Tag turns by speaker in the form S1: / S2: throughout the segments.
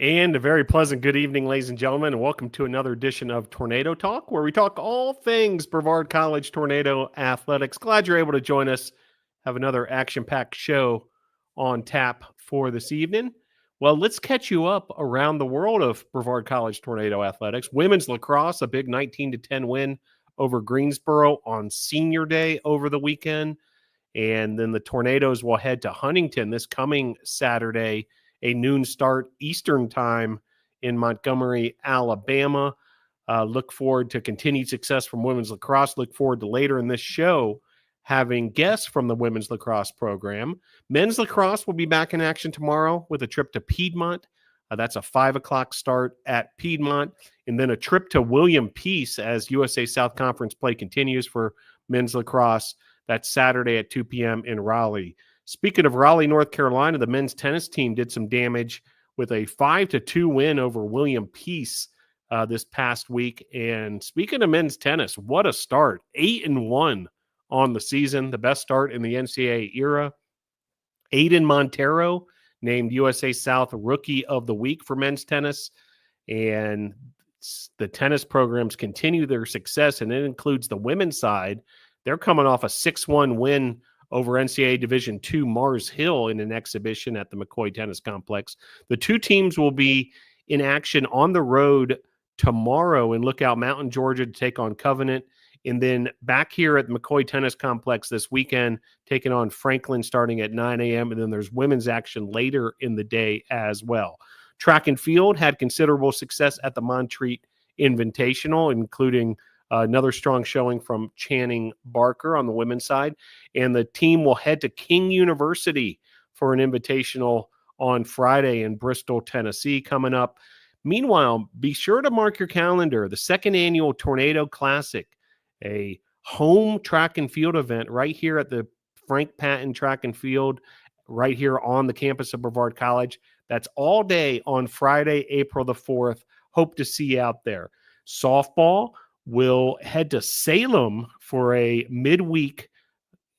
S1: And a very pleasant good evening, ladies and gentlemen, and welcome to another edition of Tornado Talk, where we talk all things Brevard College Tornado athletics. Glad you're able to join us. Have another action-packed show on tap for this evening. Well, let's catch you up around the world of Brevard College Tornado athletics. Women's lacrosse, a big 19-10 win over Greensboro on Senior Day over the weekend. And then the Tornadoes will head to Huntington this coming Saturday, a noon start Eastern time in Montgomery, Alabama. Look forward to continued success from women's lacrosse. Look forward to later in this show having guests from the women's lacrosse program. Men's lacrosse will be back in action tomorrow with a trip to Piedmont. That's a 5 o'clock start at Piedmont. And then a trip to William Peace as USA South Conference play continues for men's lacrosse. That's Saturday at 2 p.m. in Raleigh. Speaking of Raleigh, North Carolina, the men's tennis team did some damage with a 5-2 win over William Peace this past week. And speaking of men's tennis, what a start. 8-1 on the season, the best start in the NCAA era. Aiden Montero named USA South Rookie of the Week for men's tennis. And the tennis programs continue their success, and it includes the women's side. They're coming off a 6-1 win over NCAA Division II Mars Hill in an exhibition at the McCoy Tennis Complex. The two teams will be in action on the road tomorrow in Lookout Mountain, Georgia, to take on Covenant. And then back here at the McCoy Tennis Complex this weekend, taking on Franklin starting at 9 a.m. And then there's women's action later in the day as well. Track and field had considerable success at the Montreat Invitational, including another strong showing from Channing Barker on the women's side. And the team will head to King University for an invitational on Friday in Bristol, Tennessee coming up. Meanwhile, be sure to mark your calendar. The second annual Tornado Classic, a home track and field event right here at the Frank Patton Track and Field, right here on the campus of Brevard College. That's all day on Friday, April the 4th. Hope to see you out there. Softball will head to Salem for a midweek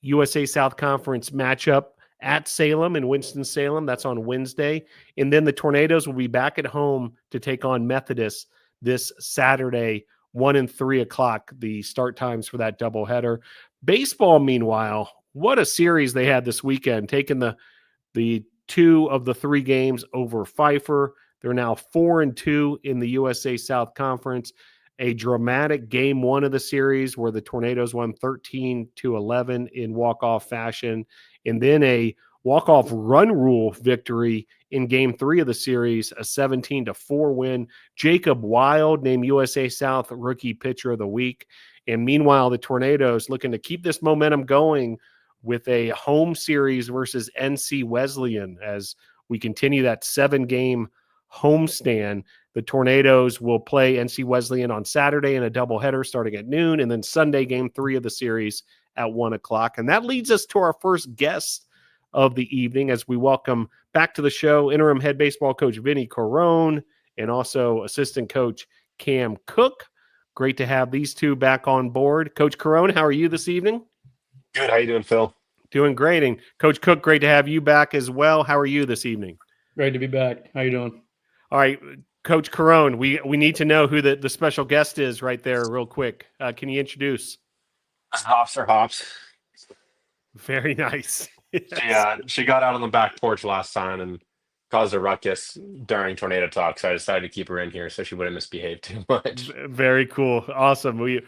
S1: USA South Conference matchup at Salem in Winston-Salem. That's on Wednesday. And then the Tornadoes will be back at home to take on Methodist this Saturday, 1 and 3 o'clock, the start times for that doubleheader. Baseball, meanwhile, what a series they had this weekend, taking the 2 of the 3 games over Pfeiffer. They're now 4-2 in the USA South Conference. A dramatic game 1 of the series where the Tornadoes won 13-11 in walk-off fashion, and then a walk-off run rule victory in game 3 of the series, a 17-4 win. Jacob Wild named USA South Rookie Pitcher of the Week. And meanwhile, the Tornadoes looking to keep this momentum going with a home series versus NC Wesleyan as we continue that 7-game homestand. The Tornadoes will play NC Wesleyan on Saturday in a doubleheader starting at noon, and then Sunday game 3 of the series at 1 o'clock. And that leads us to our first guest of the evening as we welcome back to the show interim head baseball coach Vinny Carone and also assistant coach Cam Cook. Great to have these two back on board. Coach Carone, how are you this evening?
S2: Good. How you doing, Phil?
S1: Doing great. And Coach Cook, great to have you back as well. How are you this evening?
S3: Great to be back. How you doing?
S1: All right, Coach Carone, we need to know who the special guest is right there real quick. Can you introduce?
S2: Officer Hops.
S1: Very nice.
S2: She got out on the back porch last time and caused a ruckus during tornado talk, so I decided to keep her in here so she wouldn't misbehave too much.
S1: Very cool. Awesome. We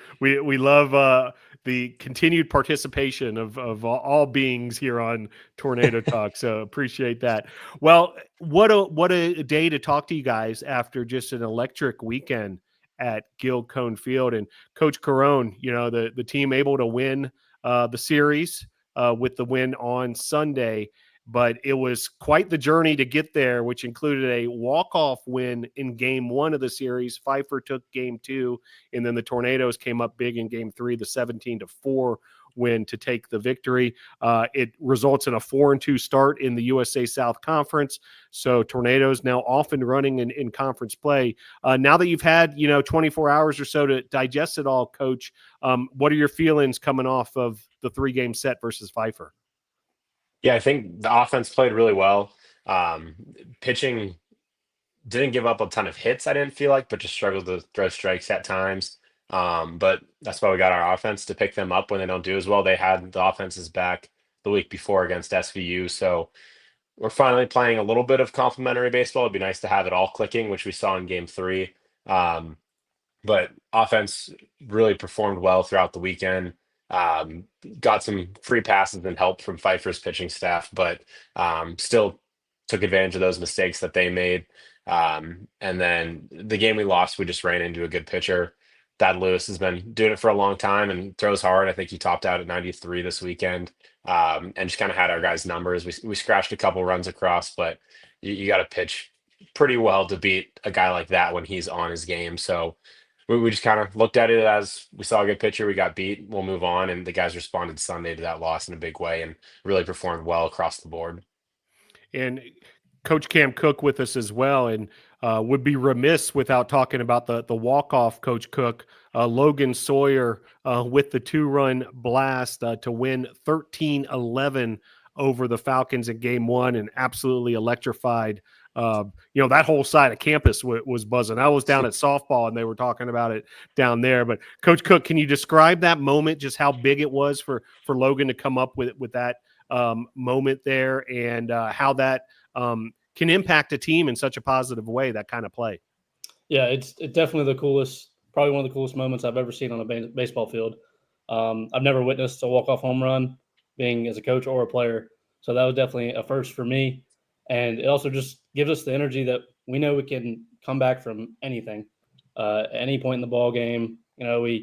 S1: love the continued participation of all beings here on Tornado Talk. So appreciate that. Well, what a day to talk to you guys after just an electric weekend at Gil Cone Field. And Coach Carone, you know, the team able to win the series with the win on Sunday. But it was quite the journey to get there, which included a walk-off win in game 1 of the series. Pfeiffer took game 2, and then the Tornadoes came up big in game 3, the 17-4 win to take the victory. It results in a 4-2 start in the USA South Conference. So Tornadoes now off and running in conference play. Now that you've had 24 hours or so to digest it all, Coach, what are your feelings coming off of the 3-game set versus Pfeiffer?
S2: Yeah, I think the offense played really well. Pitching didn't give up a ton of hits, I didn't feel like, but just struggled to throw strikes at times. But that's why we got our offense to pick them up when they don't do as well. They had the offenses back the week before against SVU, so we're finally playing a little bit of complementary baseball. It'd be nice to have it all clicking, which we saw in game three. Um, but offense really performed well throughout the weekend. Um, got some free passes and help from Pfeiffer's pitching staff, but still took advantage of those mistakes that they made. And then the game we lost, we just ran into a good pitcher. Thad Lewis has been doing it for a long time and throws hard. I think he topped out at 93 this weekend, and just kind of had our guys' numbers. We scratched a couple runs across, but you got to pitch pretty well to beat a guy like that when he's on his game. So we just kind of looked at it as we saw a good pitcher, we got beat, we'll move on. And the guys responded Sunday to that loss in a big way and really performed well across the board.
S1: And Coach Cam Cook with us as well, and would be remiss without talking about the walk-off Coach Cook, Logan Sawyer with the 2-run blast to win 13-11 over the Falcons in game one, and absolutely electrified. That whole side of campus was buzzing. I was down at softball and they were talking about it down there. But Coach Cook, can you describe that moment, just how big it was for Logan to come up with that moment there, and how that can impact a team in such a positive way, that kind of play?
S3: Yeah, it's definitely probably one of the coolest moments I've ever seen on a baseball field. I've never witnessed a walk-off home run, being as a coach or a player. So that was definitely a first for me. And it also just gives us the energy that we know we can come back from anything, at any point in the ball game. We're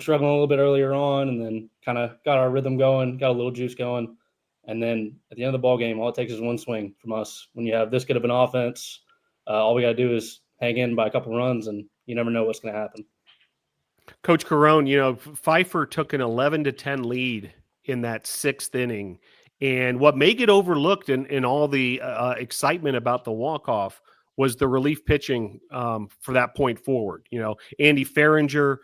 S3: struggling a little bit earlier on, and then kind of got our rhythm going, got a little juice going. And then at the end of the ball game, all it takes is one swing from us. When you have this good of an offense, all we got to do is hang in by a couple runs, and you never know what's going to happen.
S1: Coach Carone, Pfeiffer took an 11-10 lead in that sixth inning. And what may get overlooked in all the excitement about the walk-off was the relief pitching for that point forward. Andy Farringer,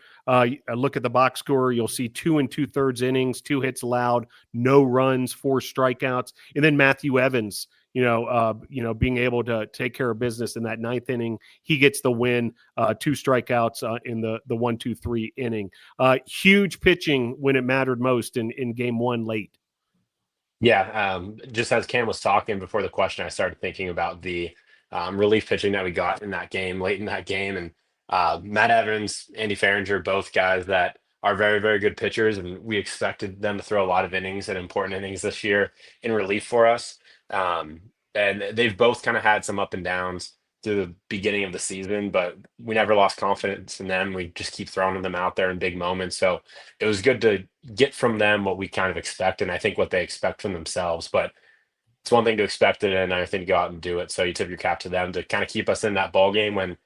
S1: look at the box score, you'll see 2 2/3 innings, 2 hits allowed, no runs, 4 strikeouts. And then Matthew Evans, being able to take care of business in that ninth inning. He gets the win, 2 strikeouts in the 1-2-3 inning. Huge pitching when it mattered most in game one late.
S2: Yeah, just as Cam was talking before the question, I started thinking about the relief pitching that we got in that game, late in that game. And Matt Evans, Andy Farringer, both guys that are very, very good pitchers. And we expected them to throw a lot of innings and important innings this year in relief for us. And they've both kind of had some up and downs through the beginning of the season, but we never lost confidence in them. We just keep throwing them out there in big moments. So it was good to get from them what we kind of expect, and I think what they expect from themselves. But it's one thing to expect it and another thing to go out and do it. So you tip your cap to them to kind of keep us in that ball game when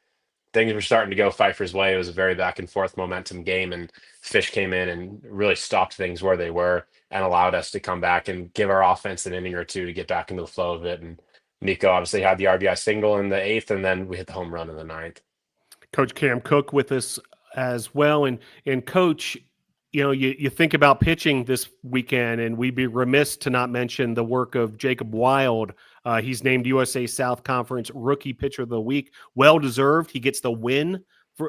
S2: things were starting to go Pfeiffer's way. It was a very back and forth momentum game, and Fish came in and really stopped things where they were and allowed us to come back and give our offense an inning or two to get back into the flow of it. And Nico obviously had the RBI single in the 8th, and then we hit the home run in the 9th.
S1: Coach Cam Cook with us as well. And Coach, you think about pitching this weekend, and we'd be remiss to not mention the work of Jacob Wild. He's named USA South Conference Rookie Pitcher of the Week. Well-deserved. He gets the win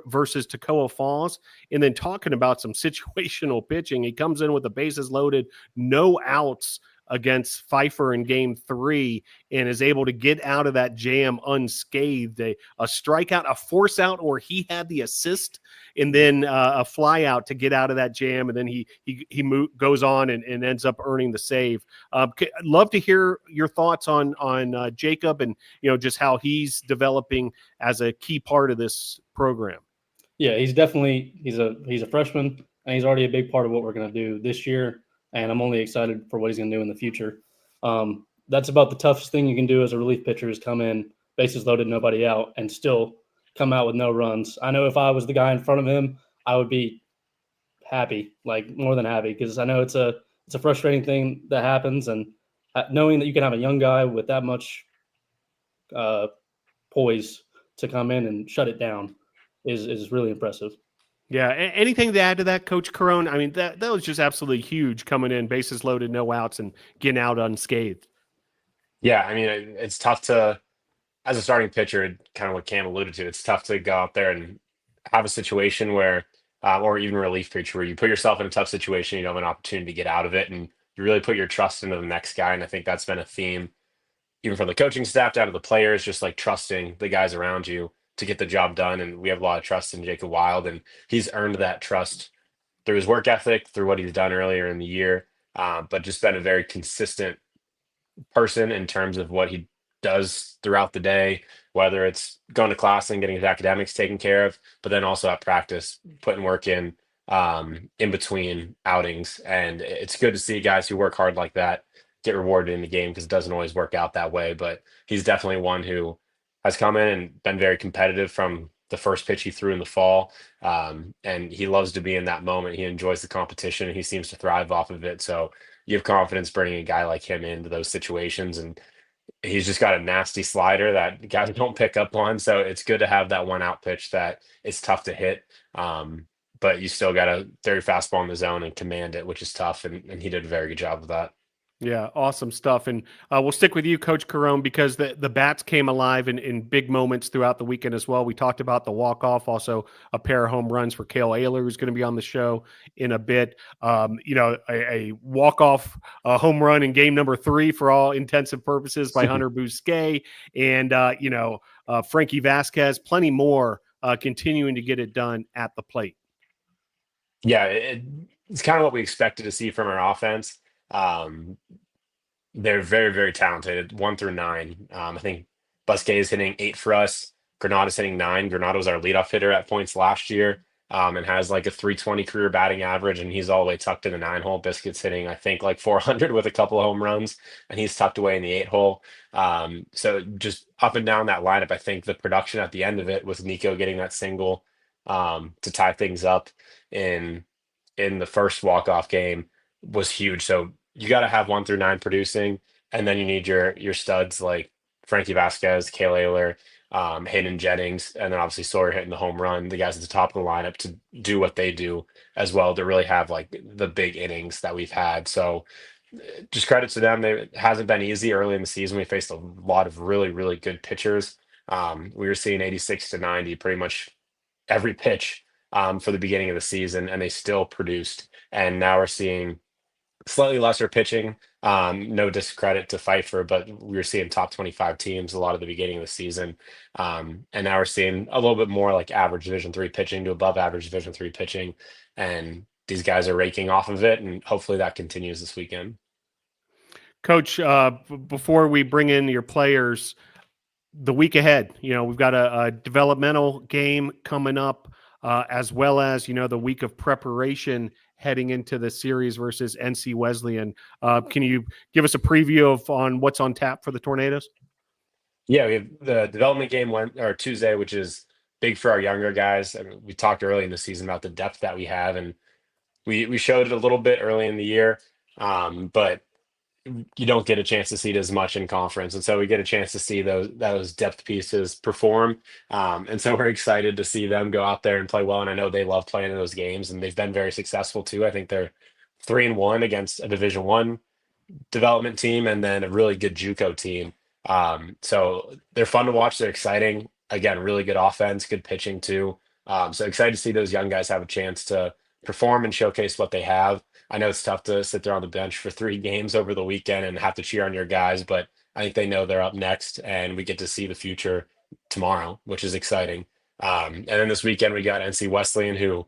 S1: versus Toccoa Falls. And then talking about some situational pitching, he comes in with the bases loaded, no outs against Pfeiffer in game 3, and is able to get out of that jam unscathed. A strikeout, a force out, or he had the assist, and then a fly out to get out of that jam. And then he goes on and ends up earning the save. I'd love to hear your thoughts on Jacob, and just how he's developing as a key part of this program.
S3: Yeah, he's a freshman, and he's already a big part of what we're going to do this year. And I'm only excited for what he's going to do in the future. That's about the toughest thing you can do as a relief pitcher, is come in, bases loaded, nobody out, and still come out with no runs. I know if I was the guy in front of him, I would be happy, like more than happy, because I know it's a frustrating thing that happens. And knowing that you can have a young guy with that much poise to come in and shut it down is really impressive.
S1: Yeah. Anything to add to that, Coach Carone? I mean, that was just absolutely huge, coming in, bases loaded, no outs, and getting out unscathed.
S2: Yeah, I mean, it's tough to as a starting pitcher, kind of what Cam alluded to, it's tough to go out there and have a situation where, or even relief pitcher, where you put yourself in a tough situation, you don't have an opportunity to get out of it, and you really put your trust into the next guy. And I think that's been a theme, even from the coaching staff down to the players, just like trusting the guys around you to get the job done. And we have a lot of trust in Jacob Wild, and he's earned that trust through his work ethic, through what he's done earlier in the year, but just been a very consistent person in terms of what he does throughout the day, whether it's going to class and getting his academics taken care of, but then also at practice, putting work in between outings. And it's good to see guys who work hard like that get rewarded in the game, because it doesn't always work out that way. But he's definitely one who has come in and been very competitive from the first pitch he threw in the fall. And he loves to be in that moment. He enjoys the competition, and he seems to thrive off of it. So you have confidence bringing a guy like him into those situations. And he's just got a nasty slider that guys don't pick up on. So it's good to have that one out pitch that it's tough to hit. But you still got to throw your fastball in the zone and command it, which is tough. And he did a very good job of that.
S1: Yeah, awesome stuff. And we'll stick with you, Coach Carone, because the bats came alive in big moments throughout the weekend as well. We talked about the walk-off, also a pair of home runs for Cale, Oehler, who's going to be on the show in a bit. A walk-off home run in game number 3 for all intensive purposes by Hunter Bousquet. And, Frankie Vasquez, plenty more continuing to get it done at the plate.
S2: Yeah, it's kind of what we expected to see from our offense. They're very, very talented, 1 through 9. I think Busquet is hitting 8 for us. Granada's hitting 9. Granada was our leadoff hitter at points last year, and has like a 320 career batting average, and he's all the way tucked in the 9 hole. Biscuit's hitting, I think, like 400 with a couple of home runs, and he's tucked away in the 8 hole. So just up and down that lineup, I think the production at the end of it, with Nico getting that single to tie things up in the first walk-off game, was huge. So you got to have 1 through 9 producing, and then you need your studs like Frankie Vasquez, Cale Oehler, Hayden Jennings, and then obviously Sawyer hitting the home run, the guys at the top of the lineup to do what they do as well, to really have like the big innings that we've had. So just credit to them. It hasn't been easy early in the season. We faced a lot of really, really good pitchers. We were seeing 86 to 90 pretty much every pitch for the beginning of the season, and they still produced. And now we're seeing slightly lesser pitching. No discredit to Pfeiffer, but we were seeing top 25 teams a lot of the beginning of the season. And now we're seeing a little bit more like average Division 3 pitching to above average Division 3 pitching. And these guys are raking off of it, and hopefully that continues this weekend.
S1: Coach, before we bring in your players, the week ahead, we've got a developmental game coming up, as well as, the week of preparation heading into the series versus NC Wesleyan. Can you give us a preview on what's on tap for the Tornadoes?
S2: Yeah, we have the development game Tuesday, which is big for our younger guys. I mean, we talked early in the season about the depth that we have, and we showed it a little bit early in the year, but you don't get a chance to see it as much in conference. And so we get a chance to see those depth pieces perform. And so we're excited to see them go out there and play well. And I know they love playing in those games, and they've been very successful too. I think they're 3-1 against a Division 1 development team, and then a really good JUCO team. So they're fun to watch. They're exciting. Again, really good offense, good pitching too. So excited to see those young guys have a chance to perform and showcase what they have. I know it's tough to sit there on the bench for 3 games over the weekend and have to cheer on your guys, but I think they know they're up next, and we get to see the future tomorrow, which is exciting. And then this weekend we got NC Wesleyan, who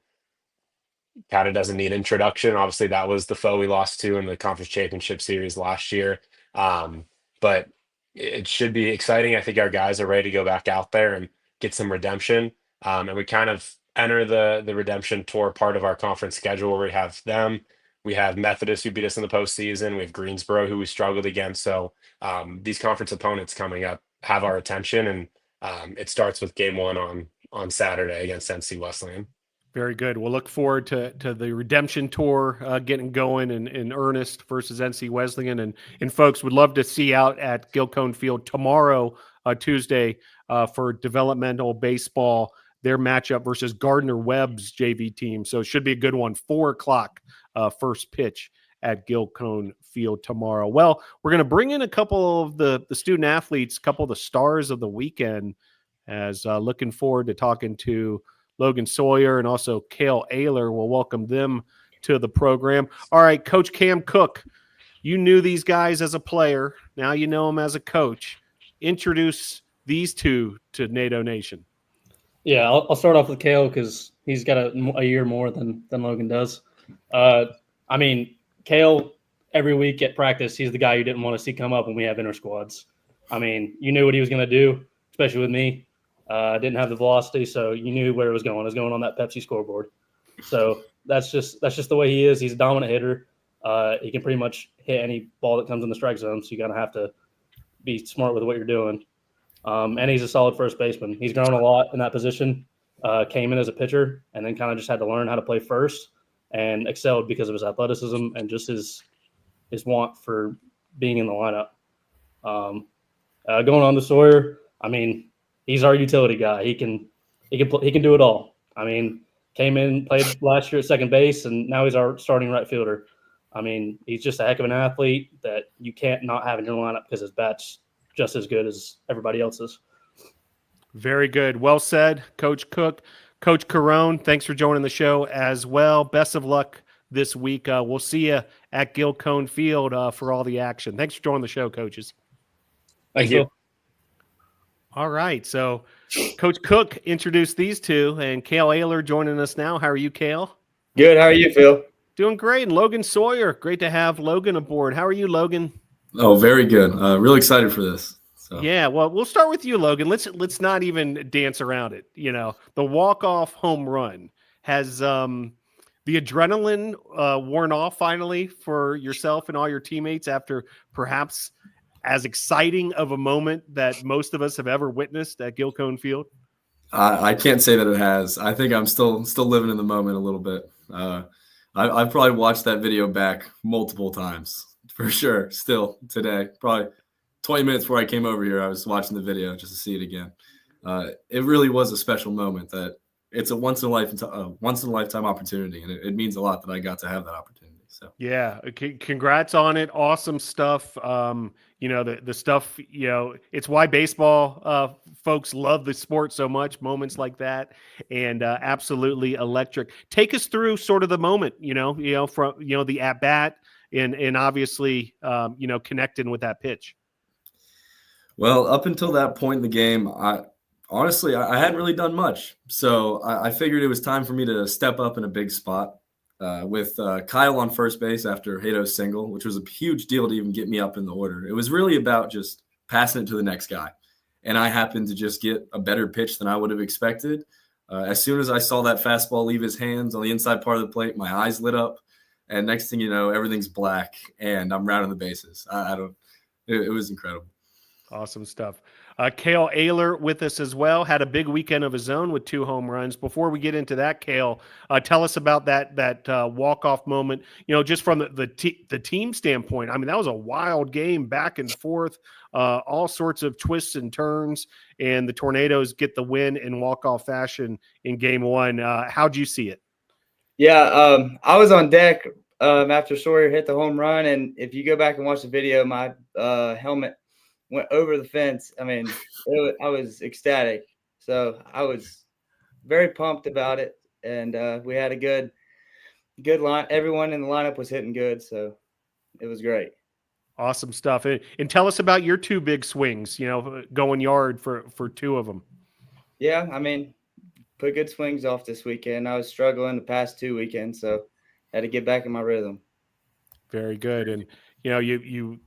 S2: kind of doesn't need introduction. Obviously, that was the foe we lost to in the conference championship series last year. But it should be exciting. I think our guys are ready to go back out there and get some redemption. And we kind of enter the redemption tour part of our conference schedule, where we have them. We have Methodist, who beat us in the postseason. We have Greensboro, who we struggled against. So these conference opponents coming up have our attention, and it starts with game 1 on Saturday against NC Wesleyan.
S1: Very good. We'll look forward to the redemption tour getting going in earnest versus NC Wesleyan. And folks, would love to see out at Gilcone Field tomorrow, Tuesday, for developmental baseball, their matchup versus Gardner Webb's JV team. So it should be a good one. 4:00 first pitch at Gilcone Field tomorrow. Well, we're going to bring in a couple of the student athletes, a couple of the stars of the weekend, as looking forward to talking to Logan Sawyer and also Cale Oehler. We'll welcome them to the program. All right, Coach Cam Cook, you knew these guys as a player. Now you know them as a coach. Introduce these two to NATO Nation.
S3: Yeah, I'll start off with Cale because he's got a year more than Logan does. I mean, Cale, every week at practice, he's the guy you didn't want to see come up when we have inter squads. I mean, you knew what he was going to do, especially with me. Didn't have the velocity, so you knew where it was going. It was going on that Pepsi scoreboard. So that's just the way he is. He's a dominant hitter. He can pretty much hit any ball that comes in the strike zone, so you got to have to be smart with what you're doing. And he's a solid first baseman. He's grown a lot in that position. Came in as a pitcher and then kind of just had to learn how to play first and excelled because of his athleticism and just his want for being in the lineup. Going on to Sawyer, I mean, he's our utility guy. He can do it all. I mean, came in, played last year at second base, and now he's our starting right fielder. I mean, he's just a heck of an athlete that you can't not have in your lineup because his bat's just as good as everybody else's.
S1: Very good. Well said, Coach Cook. Coach Carone, thanks for joining the show as well. Best of luck this week. We'll see you at Gilcone Field for all the action. Thanks for joining the show, coaches.
S3: Thank you.
S1: All right. So Coach Cook introduced these two, and Cale Oehler joining us now. How are you, Cale?
S4: Good. How are you, Phil?
S1: Doing great. And Logan Sawyer, great to have Logan aboard. How are you, Logan?
S5: Oh, very good. Really excited for this. So.
S1: Yeah, well, we'll start with you, Logan. Let's not even dance around it. You know, the walk-off home run has the adrenaline worn off finally for yourself and all your teammates after perhaps as exciting of a moment that most of us have ever witnessed at Gilcone Field?
S5: I can't say that it has. I think I'm still living in the moment a little bit. I've probably watched that video back multiple times for sure. Still today, probably 20 minutes before I came over here, I was watching the video just to see it again. It really was a special moment. That it's a once in a lifetime opportunity, and it means a lot that I got to have that opportunity. So
S1: yeah, congrats on it. Awesome stuff. You know, the stuff, you know, it's why baseball folks love the sport so much, moments like that, and absolutely electric. Take us through sort of the moment, from, the at bat and obviously, connecting with that pitch.
S5: Well, up until that point in the game, I hadn't really done much. So I figured it was time for me to step up in a big spot with Kyle on first base after Hato's single, which was a huge deal to even get me up in the order. It was really about just passing it to the next guy. And I happened to just get a better pitch than I would have expected. As soon as I saw that fastball leave his hands on the inside part of the plate, my eyes lit up. And next thing you know, everything's black and I'm rounding the bases. It was incredible.
S1: Awesome stuff. Cale Oehler with us as well. Had a big weekend of his own with 2 home runs. Before we get into that, Cale, tell us about that walk-off moment, just from the team standpoint. I mean, that was a wild game, back and forth, all sorts of twists and turns, and the Tornadoes get the win in walk-off fashion in game 1. How'd you see it?
S4: Yeah, I was on deck after Sawyer hit the home run, and if you go back and watch the video, my helmet went over the fence. I mean, I was ecstatic. So I was very pumped about it. And we had a good line. Everyone in the lineup was hitting good. So it was great.
S1: Awesome stuff. And tell us about your 2 big swings, going yard for 2 of them.
S4: Yeah, I mean, put good swings off this weekend. I was struggling the past 2 weekends, so had to get back in my rhythm.
S1: Very good. And, you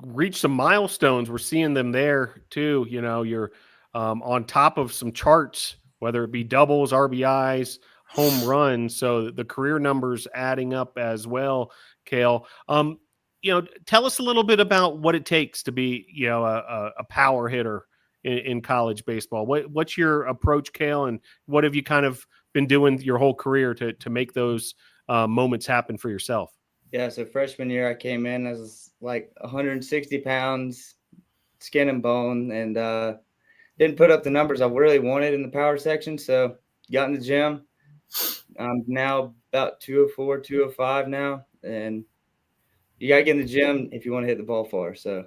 S1: reach some milestones. We're seeing them there too. You're on top of some charts, whether it be doubles, RBIs, home runs. So the career numbers adding up as well, Cale. Tell us a little bit about what it takes to be, a power hitter in college baseball. What's your approach, Cale, and what have you kind of been doing your whole career to make those moments happen for yourself?
S4: Yeah, so freshman year I came in as like 160 pounds, skin and bone, and didn't put up the numbers I really wanted in the power section. So got in the gym. I'm now about 204, 205 now, and you got to get in the gym if you want to hit the ball far. So.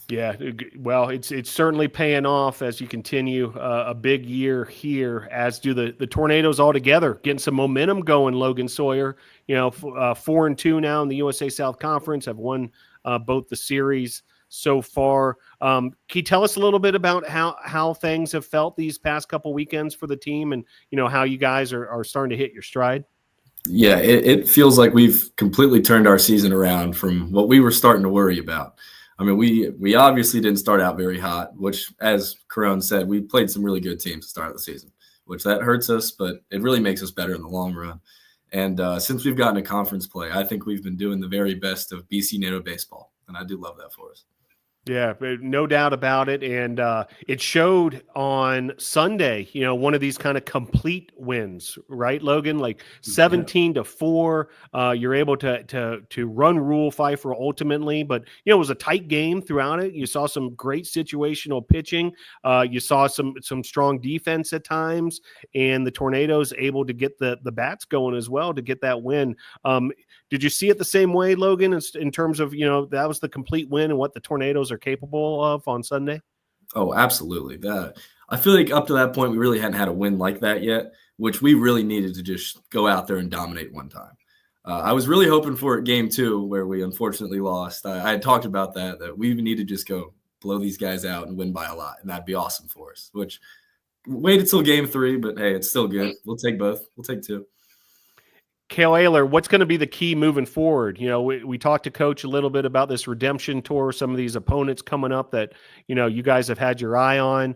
S1: Yeah, well, it's certainly paying off as you continue a big year here, as do the Tornadoes altogether, getting some momentum going. Logan, Sawyer, 4-2 now in the USA South Conference, have won both the series so far. Can you tell us a little bit about how things have felt these past couple weekends for the team, and how you guys are starting to hit your stride?
S5: Yeah, it feels like we've completely turned our season around from what we were starting to worry about. I mean, we obviously didn't start out very hot, which, as Carone said, we played some really good teams to start the season, which that hurts us, but it really makes us better in the long run. And since we've gotten to conference play, I think we've been doing the very best of BC NATO baseball, and I do love that for us.
S1: Yeah, no doubt about it. And it showed on Sunday, one of these kind of complete wins, right, Logan? Like 17-4. You're able to run Rule Pfeiffer ultimately, but it was a tight game throughout it. You saw some great situational pitching. You saw some strong defense at times, and the Tornadoes able to get the bats going as well to get that win. Did you see it the same way, Logan, in terms of, that was the complete win and what the Tornadoes are capable of on Sunday?
S5: Oh, absolutely. I feel like up to that point, we really hadn't had a win like that yet, which we really needed to just go out there and dominate one time. I was really hoping for game 2, where we unfortunately lost. I had talked about that we need to just go blow these guys out and win by a lot, and that'd be awesome for us, which waited till game 3, but hey, it's still good. We'll take both. We'll take 2.
S1: Cale, Oehler, what's going to be the key moving forward? We talked to Coach a little bit about this redemption tour, some of these opponents coming up that, you guys have had your eye on.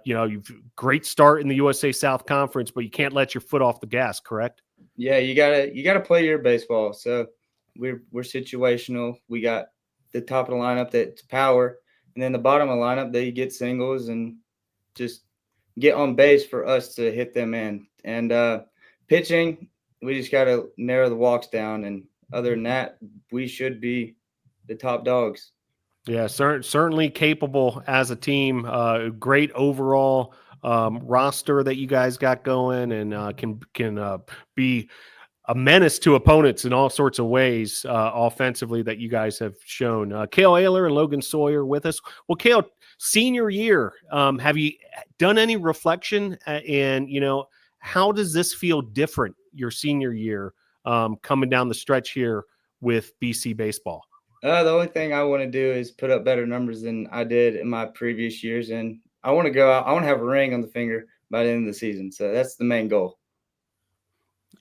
S1: You've great start in the USA South Conference, but you can't let your foot off the gas, correct?
S4: Yeah, you gotta play your baseball. So we're situational. We got the top of the lineup that's power, and then the bottom of the lineup they get singles and just get on base for us to hit them in. And pitching, we just got to narrow the walks down. And other than that, we should be the top dogs. Yeah,
S1: certainly capable as a team. Great overall roster that you guys got going, and can be a menace to opponents in all sorts of ways offensively that you guys have shown. Cale Oehler and Logan Sawyer with us. Well, Cale, senior year, have you done any reflection? And, how does this feel different your senior year coming down the stretch here with BC baseball?
S4: The only thing I want to do is put up better numbers than I did in my previous years. And I want to go out. I want to have a ring on the finger by the end of the season. So that's the main goal.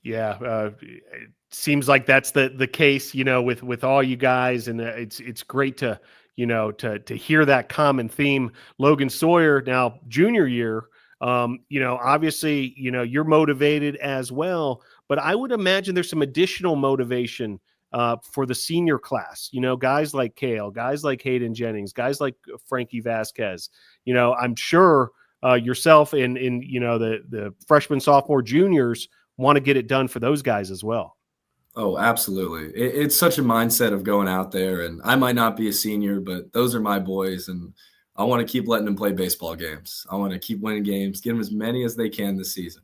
S1: Yeah. It seems like that's the case, with all you guys. And it's great to, to hear that common theme. Logan Sawyer, now junior year, obviously, you're motivated as well, but I would imagine there's some additional motivation for the senior class, guys like Cale, guys like Hayden Jennings, guys like Frankie Vasquez, I'm sure yourself and the freshman, sophomore, juniors want to get it done for those guys as well.
S5: Oh, absolutely. It's such a mindset of going out there, and I might not be a senior, but those are my boys, and I want to keep letting them play baseball games. I want to keep winning games, get them as many as they can this season.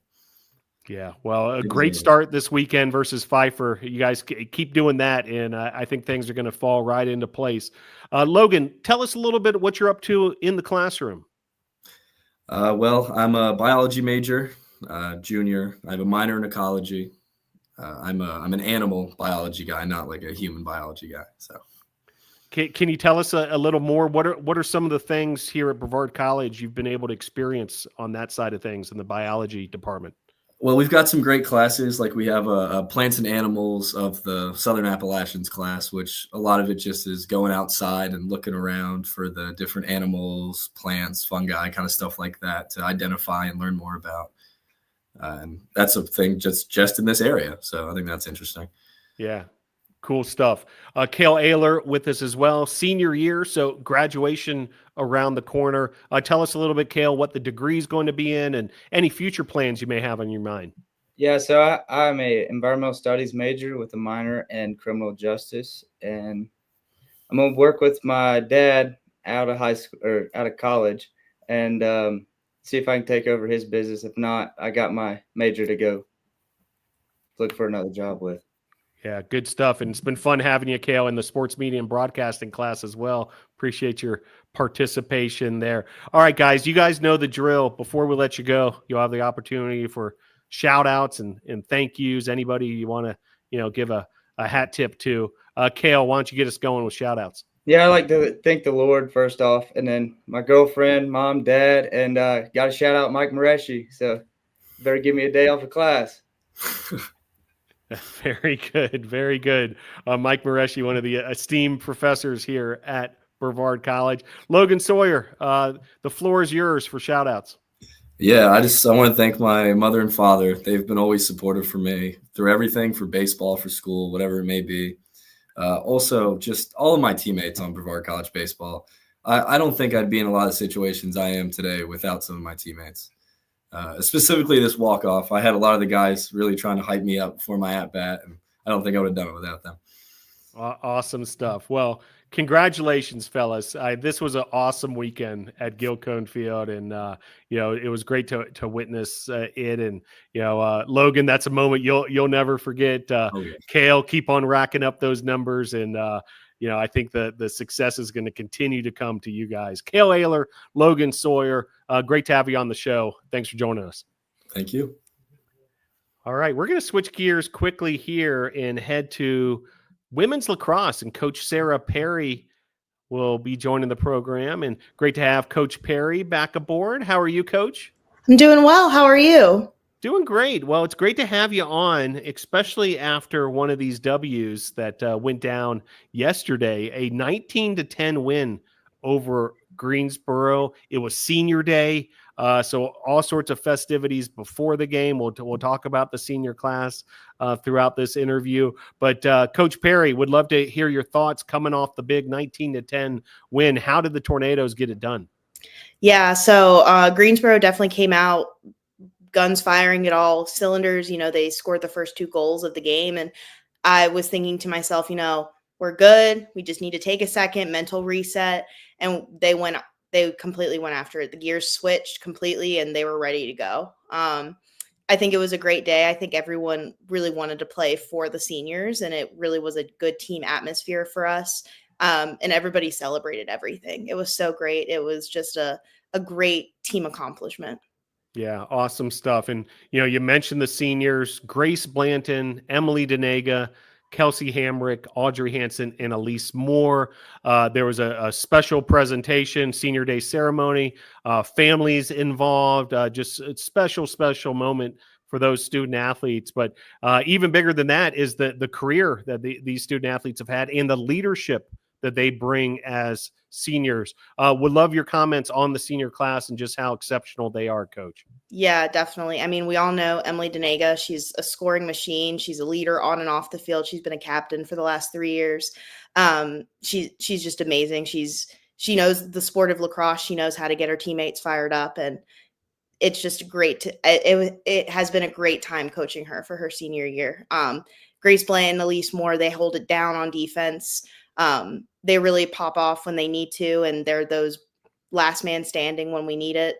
S1: Yeah, well, a great start this weekend versus Pfeiffer. You guys keep doing that, and I think things are going to fall right into place. Logan, tell us a little bit what you're up to in the classroom.
S5: Well, I'm a biology major, junior. I have a minor in ecology. I'm an animal biology guy, not like a human biology guy. So.
S1: Can you tell us a little more? What are some of the things here at Brevard College you've been able to experience on that side of things in the biology department?
S5: Well, we've got some great classes. Like we have a plants and animals of the Southern Appalachians class, which a lot of it just is going outside and looking around for the different animals, plants, fungi, kind of stuff like that to identify and learn more about. And that's a thing just in this area. So I think that's interesting.
S1: Yeah. Cool stuff. Cale Oehler with us as well. Senior year, so graduation around the corner. Tell us a little bit, Cale, what the degree is going to be in and any future plans you may have on your mind.
S4: Yeah, so I'm a environmental studies major with a minor in criminal justice, and I'm gonna work with my dad out of high school or out of college, and see if I can take over his business. If not, I got my major to go look for another job with.
S1: Yeah, good stuff. And it's been fun having you, Cale, in the sports media and broadcasting class as well. Appreciate your participation there. All right, guys, you guys know the drill. Before we let you go, you'll have the opportunity for shout outs and thank yous. Anybody you want to, give a hat tip to. Cale, why don't you get us going with shout outs?
S4: Yeah, I like to thank the Lord first off, and then my girlfriend, mom, dad, and got to shout out Mike Mareshi. So better give me a day off of class.
S1: Very good. Very good. Mike Mareshi, one of the esteemed professors here at Brevard College. Logan Sawyer, the floor is yours for shout outs.
S5: Yeah, I want to thank my mother and father. They've been always supportive for me through everything, for baseball, for school, whatever it may be. Also, just all of my teammates on Brevard College baseball. I don't think I'd be in a lot of situations I am today without some of my teammates. Specifically this walk-off, I had a lot of the guys really trying to hype me up before my at-bat, and I don't think I would have done it without them.
S1: Awesome stuff. Well, congratulations, fellas. This was an awesome weekend at Gilcone Field, and it was great to witness it. And Logan, that's a moment you'll never forget.
S5: Yeah.
S1: Cale, keep on racking up those numbers, and I think the success is going to continue to come to you guys. Cale Oehler, Logan Sawyer, great to have you on the show. Thanks for joining us.
S5: Thank you.
S1: All right, we're going to switch gears quickly here and head to women's lacrosse, and Coach Sarah Perry will be joining the program. And great to have Coach Perry back aboard. How are you, Coach?
S6: I'm doing well. How are you?
S1: Doing great. Well, it's great to have you on, especially after one of these W's that went down yesterday, a 19-10 win over Greensboro. It was senior day. So all sorts of festivities before the game. We'll talk about the senior class throughout this interview. But Coach Perry, would love to hear your thoughts coming off the big 19-10 win. How did the Tornadoes get it done?
S6: Yeah, so Greensboro definitely came out guns firing at all cylinders. They scored the first 2 goals of the game. And I was thinking to myself, we're good. We just need to take a second, mental reset. And they completely went after it. The gears switched completely and they were ready to go. I think it was a great day. I think everyone really wanted to play for the seniors, and it really was a good team atmosphere for us. And everybody celebrated everything. It was so great. It was just a great team accomplishment.
S1: Yeah, awesome stuff. And, you mentioned the seniors, Grace Blanton, Emily Denega, Kelsey Hamrick, Audrey Hansen, and Elise Moore. There was a special presentation, senior day ceremony, families involved, just a special moment for those student athletes. But even bigger than that is the career that these student athletes have had and the leadership that they bring as seniors. Would love your comments on the senior class and just how exceptional they are, Coach.
S6: Yeah, definitely. I mean, we all know Emily Denega. She's a scoring machine. She's a leader on and off the field. She's been a captain for the last 3 years. She's just amazing. She knows the sport of lacrosse. She knows how to get her teammates fired up, and it's just great. It has been a great time coaching her for her senior year. Grace Blanton and Elise Moore, they hold it down on defense. They really pop off when they need to, and they're those last man standing when we need it.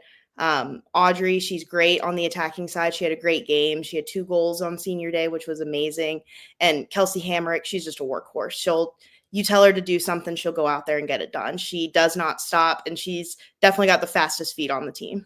S6: Audrey, she's great on the attacking side. She had a great game. She had 2 goals on senior day, which was amazing. And Kelsey Hamrick, she's just a workhorse. You tell her to do something, she'll go out there and get it done. She does not stop, and she's definitely got the fastest feet on the team.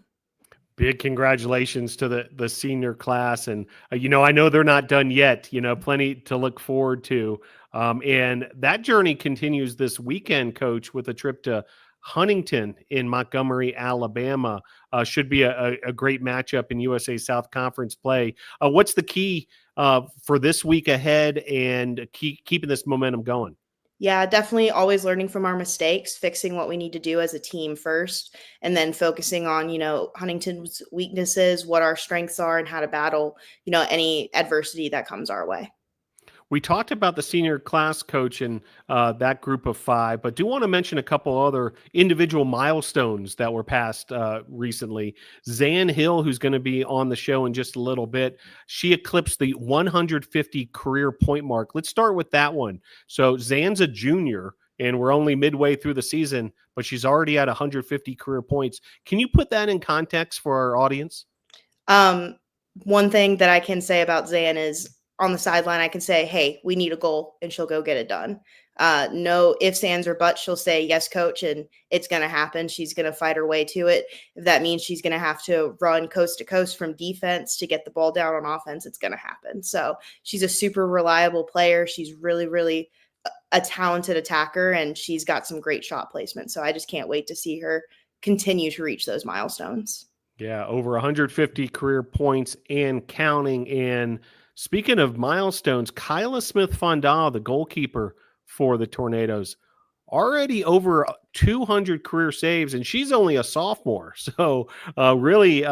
S1: Big congratulations to the senior class. And, I know they're not done yet, plenty to look forward to. And that journey continues this weekend, Coach, with a trip to Huntington in Montgomery, Alabama. Should be a great matchup in USA South Conference play. What's the key for this week ahead and keeping this momentum going?
S6: Yeah, definitely always learning from our mistakes, fixing what we need to do as a team first, and then focusing on, Huntington's weaknesses, what our strengths are, and how to battle, any adversity that comes our way.
S1: We talked about the senior class, Coach, and that group of 5, but do want to mention a couple other individual milestones that were passed recently. Zan Hill, who's going to be on the show in just a little bit, she eclipsed the 150 career point mark. Let's start with that one. So Zan's a junior, and we're only midway through the season, but she's already at 150 career points. Can you put that in context for our audience?
S6: One thing that I can say about Zan is on the sideline, I can say, hey, we need a goal, and she'll go get it done. No ifs, ands, or buts. She'll say, yes, coach, and it's going to happen. She's going to fight her way to it. If that means she's going to have to run coast to coast from defense to get the ball down on offense, it's going to happen. So she's a super reliable player. She's really, really a talented attacker, and she's got some great shot placement. So I just can't wait to see her continue to reach those milestones.
S1: Yeah, over 150 career points and counting. And speaking of milestones, Kyla Smith-Fondal, the goalkeeper for the Tornadoes, already over 200 career saves, and she's only a sophomore. So really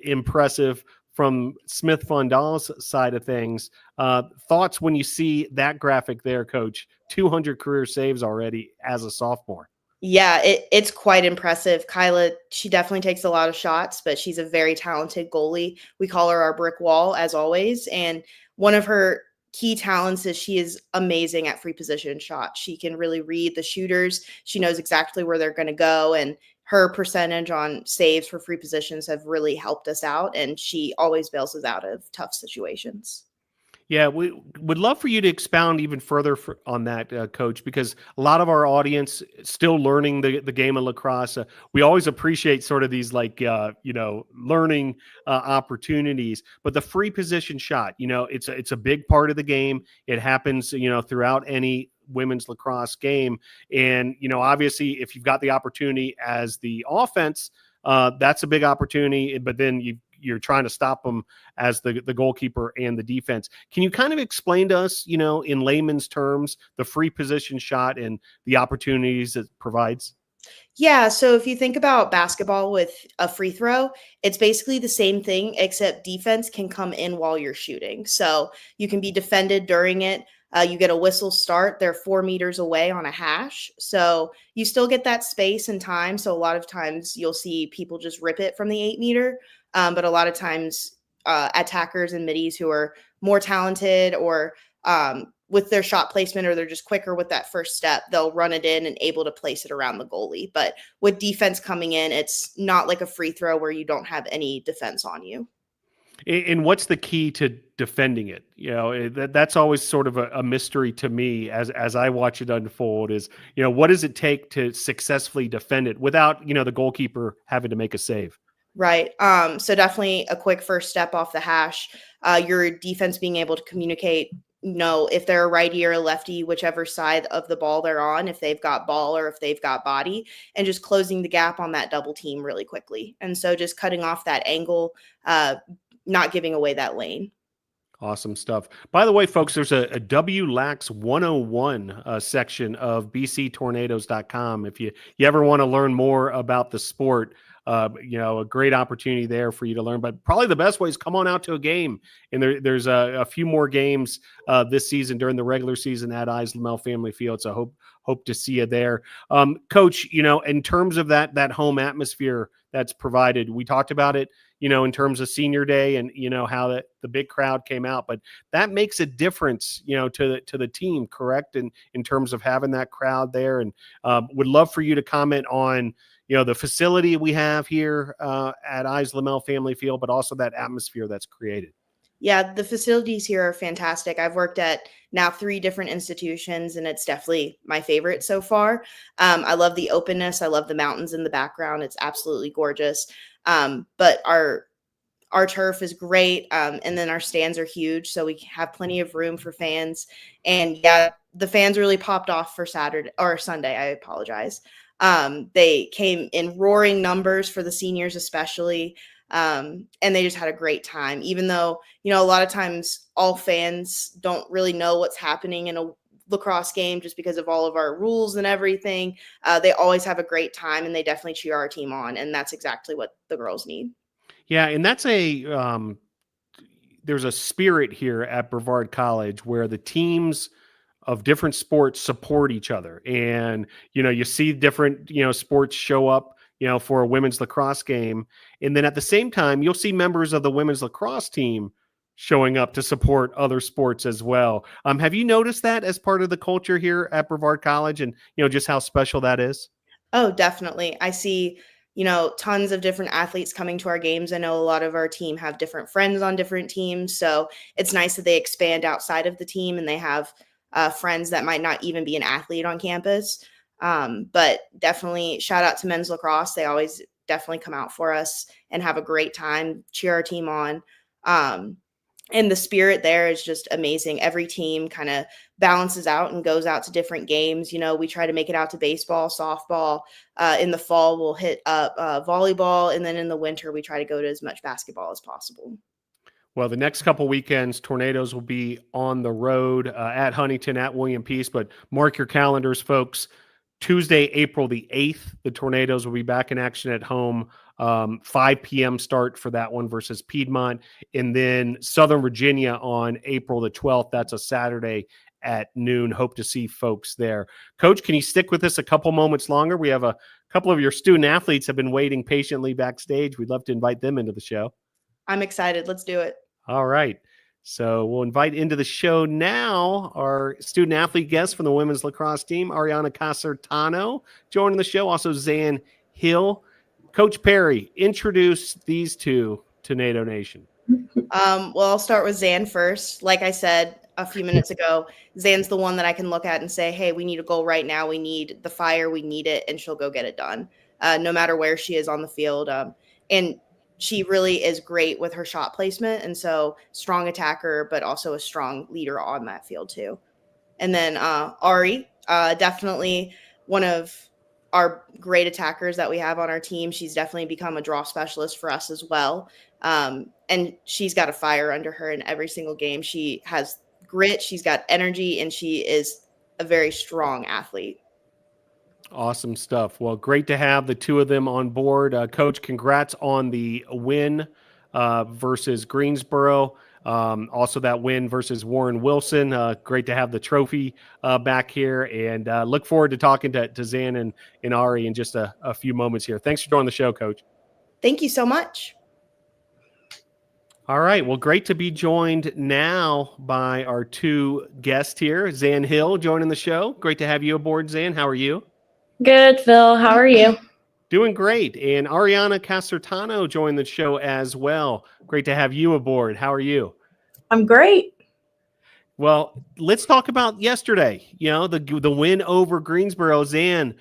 S1: impressive from Smith-Fondal's side of things. Thoughts when you see that graphic there, Coach? 200 career saves already as a sophomore.
S6: Yeah, it's quite impressive. Kyla, she definitely takes a lot of shots, but she's a very talented goalie. We call her our brick wall, as always. And one of her key talents is she is amazing at free position shots. She can really read the shooters. She knows exactly where they're going to go. And her percentage on saves for free positions have really helped us out. And she always bails us out of tough situations.
S1: Yeah, we would love for you to expound even further on that, Coach, because a lot of our audience is still learning the game of lacrosse. We always appreciate sort of these learning opportunities, but the free position shot, it's a big part of the game. It happens, throughout any women's lacrosse game. And, obviously if you've got the opportunity as the offense, that's a big opportunity, but then you're trying to stop them as the goalkeeper and the defense. Can you kind of explain to us, in layman's terms, the free position shot and the opportunities it provides?
S6: Yeah. So if you think about basketball with a free throw, it's basically the same thing, except defense can come in while you're shooting. So you can be defended during it. You get a whistle start. They're 4 meters away on a hash. So you still get that space and time. So a lot of times you'll see people just rip it from the 8 meter. But a lot of times attackers and middies who are more talented or with their shot placement, or they're just quicker with that first step, they'll run it in and able to place it around the goalie. But with defense coming in, it's not like a free throw where you don't have any defense on you.
S1: And what's the key to defending it? That's always sort of a mystery to me as I watch it unfold is, what does it take to successfully defend it without, the goalkeeper having to make a save?
S6: Right. So definitely a quick first step off the hash. Your defense being able to communicate, if they're a righty or a lefty, whichever side of the ball they're on, if they've got ball or if they've got body, and just closing the gap on that double team really quickly. And so just cutting off that angle, not giving away that lane.
S1: Awesome stuff. By the way, folks, there's a WLAX 101 section of bctornadoes.com. If you ever want to learn more about the sport, a great opportunity there for you to learn. But probably the best way is come on out to a game. And there's a few more games this season during the regular season at Lamel Family Field. So hope to see you there. Coach, in terms of that home atmosphere that's provided, we talked about it, in terms of senior day and, how the big crowd came out, but that makes a difference, to the team, correct? And in terms of having that crowd there, and would love for you to comment on, the facility we have here at Lamel Family Field, but also that atmosphere that's created.
S6: Yeah, the facilities here are fantastic. I've worked at now 3 different institutions, and it's definitely my favorite so far. I love the openness. I love the mountains in the background. It's absolutely gorgeous. But our turf is great. And then our stands are huge. So we have plenty of room for fans. And yeah, the fans really popped off for Saturday or Sunday. I apologize. They came in roaring numbers for the seniors, especially. And they just had a great time, even though, a lot of times all fans don't really know what's happening in a lacrosse game just because of all of our rules and everything. They always have a great time, and they definitely cheer our team on. And that's exactly what the girls need. Yeah.
S1: And that's there's a spirit here at Brevard College where the teams of different sports support each other. And, you see different, sports show up, for a women's lacrosse game. And then at the same time, you'll see members of the women's lacrosse team showing up to support other sports as well. Have you noticed that as part of the culture here at Brevard College and, just how special that is?
S6: Oh, definitely. I see tons of different athletes coming to our games. I know a lot of our team have different friends on different teams, so it's nice that they expand outside of the team and they have friends that might not even be an athlete on campus. But definitely shout out to men's lacrosse. They always definitely come out for us and have a great time, cheer our team on. And the spirit there is just amazing. Every team kind of balances out and goes out to different games. We try to make it out to baseball, softball. In the fall, we'll hit up volleyball. And then in the winter, we try to go to as much basketball as possible.
S1: Well, the next couple weekends, Tornadoes will be on the road at Huntington, at William Peace. But mark your calendars, folks. Tuesday, April the 8th, the Tornadoes will be back in action at home. 5 p.m. start for that one versus Piedmont. And then Southern Virginia on April the 12th. That's a Saturday at noon. Hope to see folks there. Coach, can you stick with us a couple moments longer? We have a couple of your student athletes have been waiting patiently backstage. We'd love to invite them into the show.
S6: I'm excited. Let's do it.
S1: All right. So we'll invite into the show now our student athlete guest from the women's lacrosse team, Arianna Casertano, joining the show. Also, Zan Hill. Coach Perry, introduce these two to NATO Nation.
S6: Well, I'll start with Zan first. Like I said a few minutes ago, Zan's the one that I can look at and say, hey, we need a goal right now. We need the fire. We need it. And she'll go get it done, no matter where she is on the field. And she really is great with her shot placement. And so strong attacker, but also a strong leader on that field too. And then Ari, definitely one of our great attackers that we have on our team. She's definitely become a draw specialist for us as well. And she's got a fire under her in every single game. She has grit, she's got energy, and she is a very strong athlete.
S1: Awesome stuff. Well, great to have the two of them on board. Coach, congrats on the win versus Greensboro. Also that win versus Warren Wilson. Great to have the trophy back here, and look forward to talking to Zan and Ari in just a few moments here. Thanks for joining the show, Coach.
S6: Thank you so much.
S1: All right. Well, great to be joined now by our two guests here. Zan Hill joining the show. Great to have you aboard, Zan. How are you?
S7: Good, Phil. How are you?
S1: Doing great. And Arianna Casertano joined the show as well. Great to have you aboard. How are you?
S7: I'm great.
S1: Well, let's talk about yesterday. The win over Greensboro. Zan,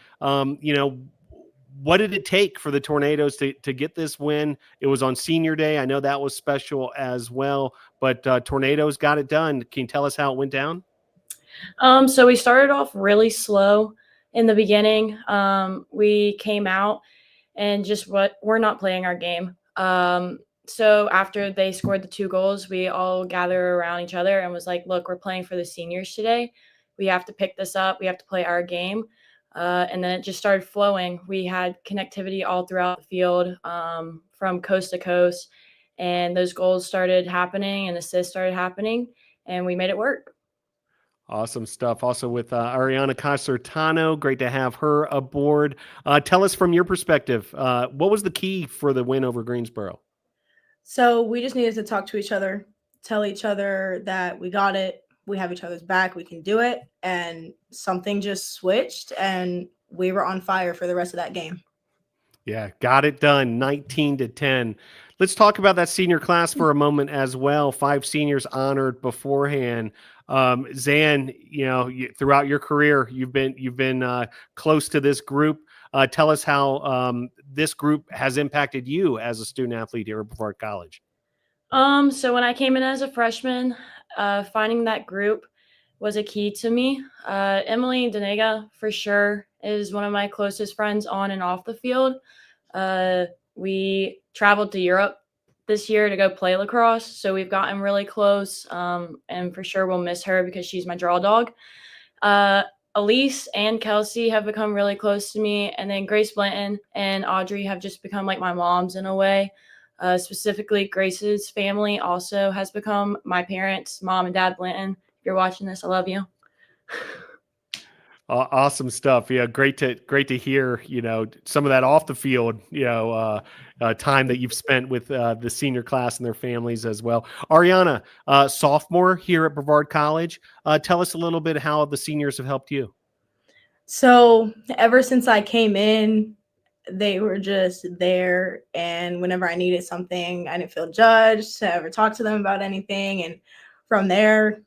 S1: what did it take for the Tornadoes to get this win? It was on Senior Day. I know that was special as well, but Tornadoes got it done. Can you tell us how it went down?
S7: So we started off really slow in the beginning. We came out and we're not playing our game. So after they scored the 2 goals, we all gathered around each other and was like, look, we're playing for the seniors today. We have to pick this up. We have to play our game. And then it just started flowing. We had connectivity all throughout the field, from coast to coast, and those goals started happening and assists started happening, and we made it work.
S1: Awesome stuff. Also with Arianna Casertano, great to have her aboard. Tell us from your perspective, what was the key for the win over Greensboro?
S8: So we just needed to talk to each other, tell each other that we got it, we have each other's back, we can do it, and something just switched, and we were on fire for the rest of that game.
S1: Yeah, got it done, 19-10. Let's talk about that senior class for a moment as well. 5 seniors honored beforehand. Zan, throughout your career, you've been close to this group. Tell us how this group has impacted you as a student athlete here at Brevard College.
S7: So when I came in as a freshman, finding that group was a key to me. Emily Denega, for sure, is one of my closest friends on and off the field. We traveled to Europe this year to go play lacrosse, so we've gotten really close, and for sure we'll miss her because she's my draw dog. Elise and Kelsey have become really close to me, and then Grace Blanton and Audrey have just become like my moms in a way. Specifically, Grace's family also has become my parents, Mom and Dad Blanton. If you're watching this, I love you.
S1: Awesome stuff. Yeah, great to hear, some of that off the field, time that you've spent with the senior class and their families as well. Arianna, sophomore here at Brevard College. Tell us a little bit how the seniors have helped you.
S8: So ever since I came in, they were just there. And whenever I needed something, I didn't feel judged to ever talk to them about anything. And from there,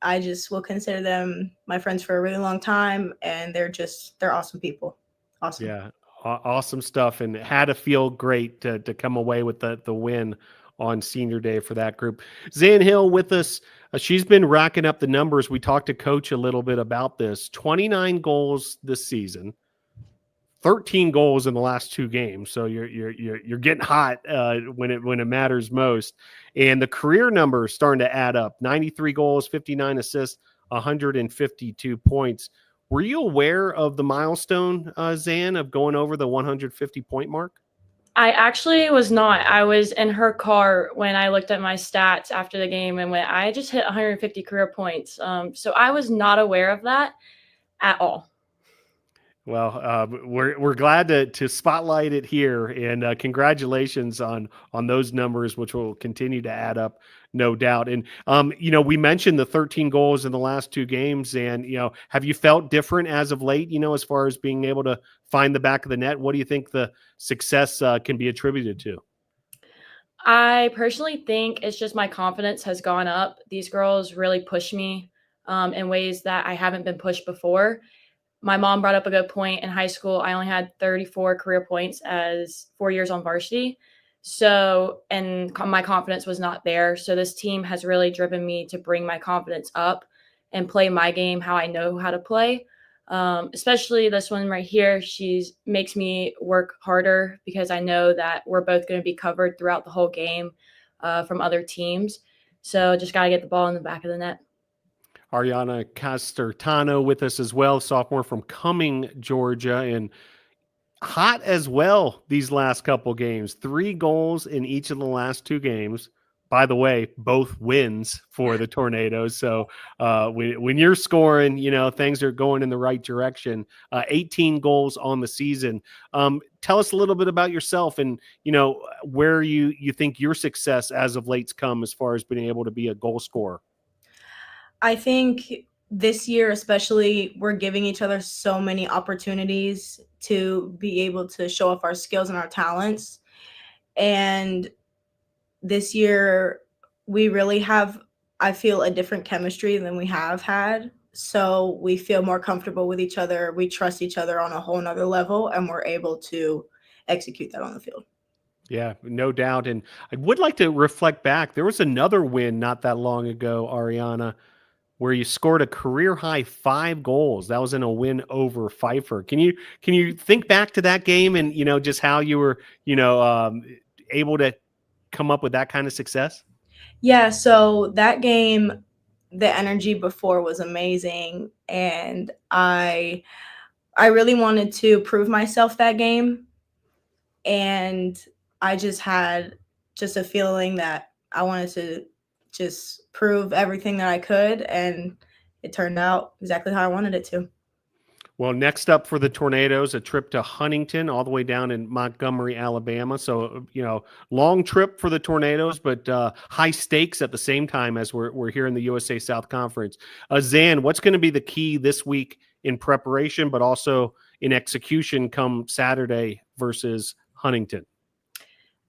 S8: I just will consider them my friends for a really long time. And they're awesome people. Awesome.
S1: Yeah, awesome stuff, and had to feel great to come away with the win on senior day for that group. Zan Hill with us. She's been racking up the numbers. We talked to Coach a little bit about this. 29 goals this season, 13 goals in the last 2 games. So you're getting hot when it matters most. And the career numbers starting to add up. 93 goals, 59 assists, 152 points. Were you aware of the milestone, Zan, of going over the 150 point mark?
S7: I actually was not. I was in her car when I looked at my stats after the game and went, I just hit 150 career points. So I was not aware of that at all.
S1: Well, we're glad to spotlight it here, and congratulations on those numbers, which will continue to add up, no doubt. And we mentioned the 13 goals in the last 2 games, and have you felt different as of late? As far as being able to find the back of the net, what do you think the success can be attributed to?
S7: I personally think it's just my confidence has gone up. These girls really push me in ways that I haven't been pushed before. My mom brought up a good point. In high school, I only had 34 career points as 4 years on varsity. So, and my confidence was not there. So this team has really driven me to bring my confidence up and play my game how I know how to play. Especially this one right here. She makes me work harder because I know that we're both going to be covered throughout the whole game from other teams. So just got to get the ball in the back of the net.
S1: Arianna Casertano with us as well, sophomore from Cumming, Georgia, and hot as well these last couple games. 3 goals in each of the last 2 games. By the way, both wins for the Tornadoes. So when you're scoring, things are going in the right direction. 18 goals on the season. Tell us a little bit about yourself and, where you think your success as of late's come as far as being able to be a goal scorer.
S8: I think this year, especially, we're giving each other so many opportunities to be able to show off our skills and our talents. And this year, we really have, I feel, a different chemistry than we have had. So we feel more comfortable with each other. We trust each other on a whole nother level, and we're able to execute that on the field.
S1: Yeah, no doubt. And I would like to reflect back. There was another win not that long ago, Arianna, where you scored a career high 5 goals. That was in a win over Pfeiffer. Can you think back to that game and just how you were able to come up with that kind of success?
S8: Yeah, so that game, the energy before was amazing, and I really wanted to prove myself that game, and I just had a feeling that I wanted to just prove everything that I could, and it turned out exactly how I wanted it to.
S1: Well, next up for the Tornadoes, a trip to Huntington, all the way down in Montgomery, Alabama. So, long trip for the Tornadoes, but high stakes at the same time as we're here in the USA South Conference. Zan, what's going to be the key this week in preparation, but also in execution come Saturday versus Huntington?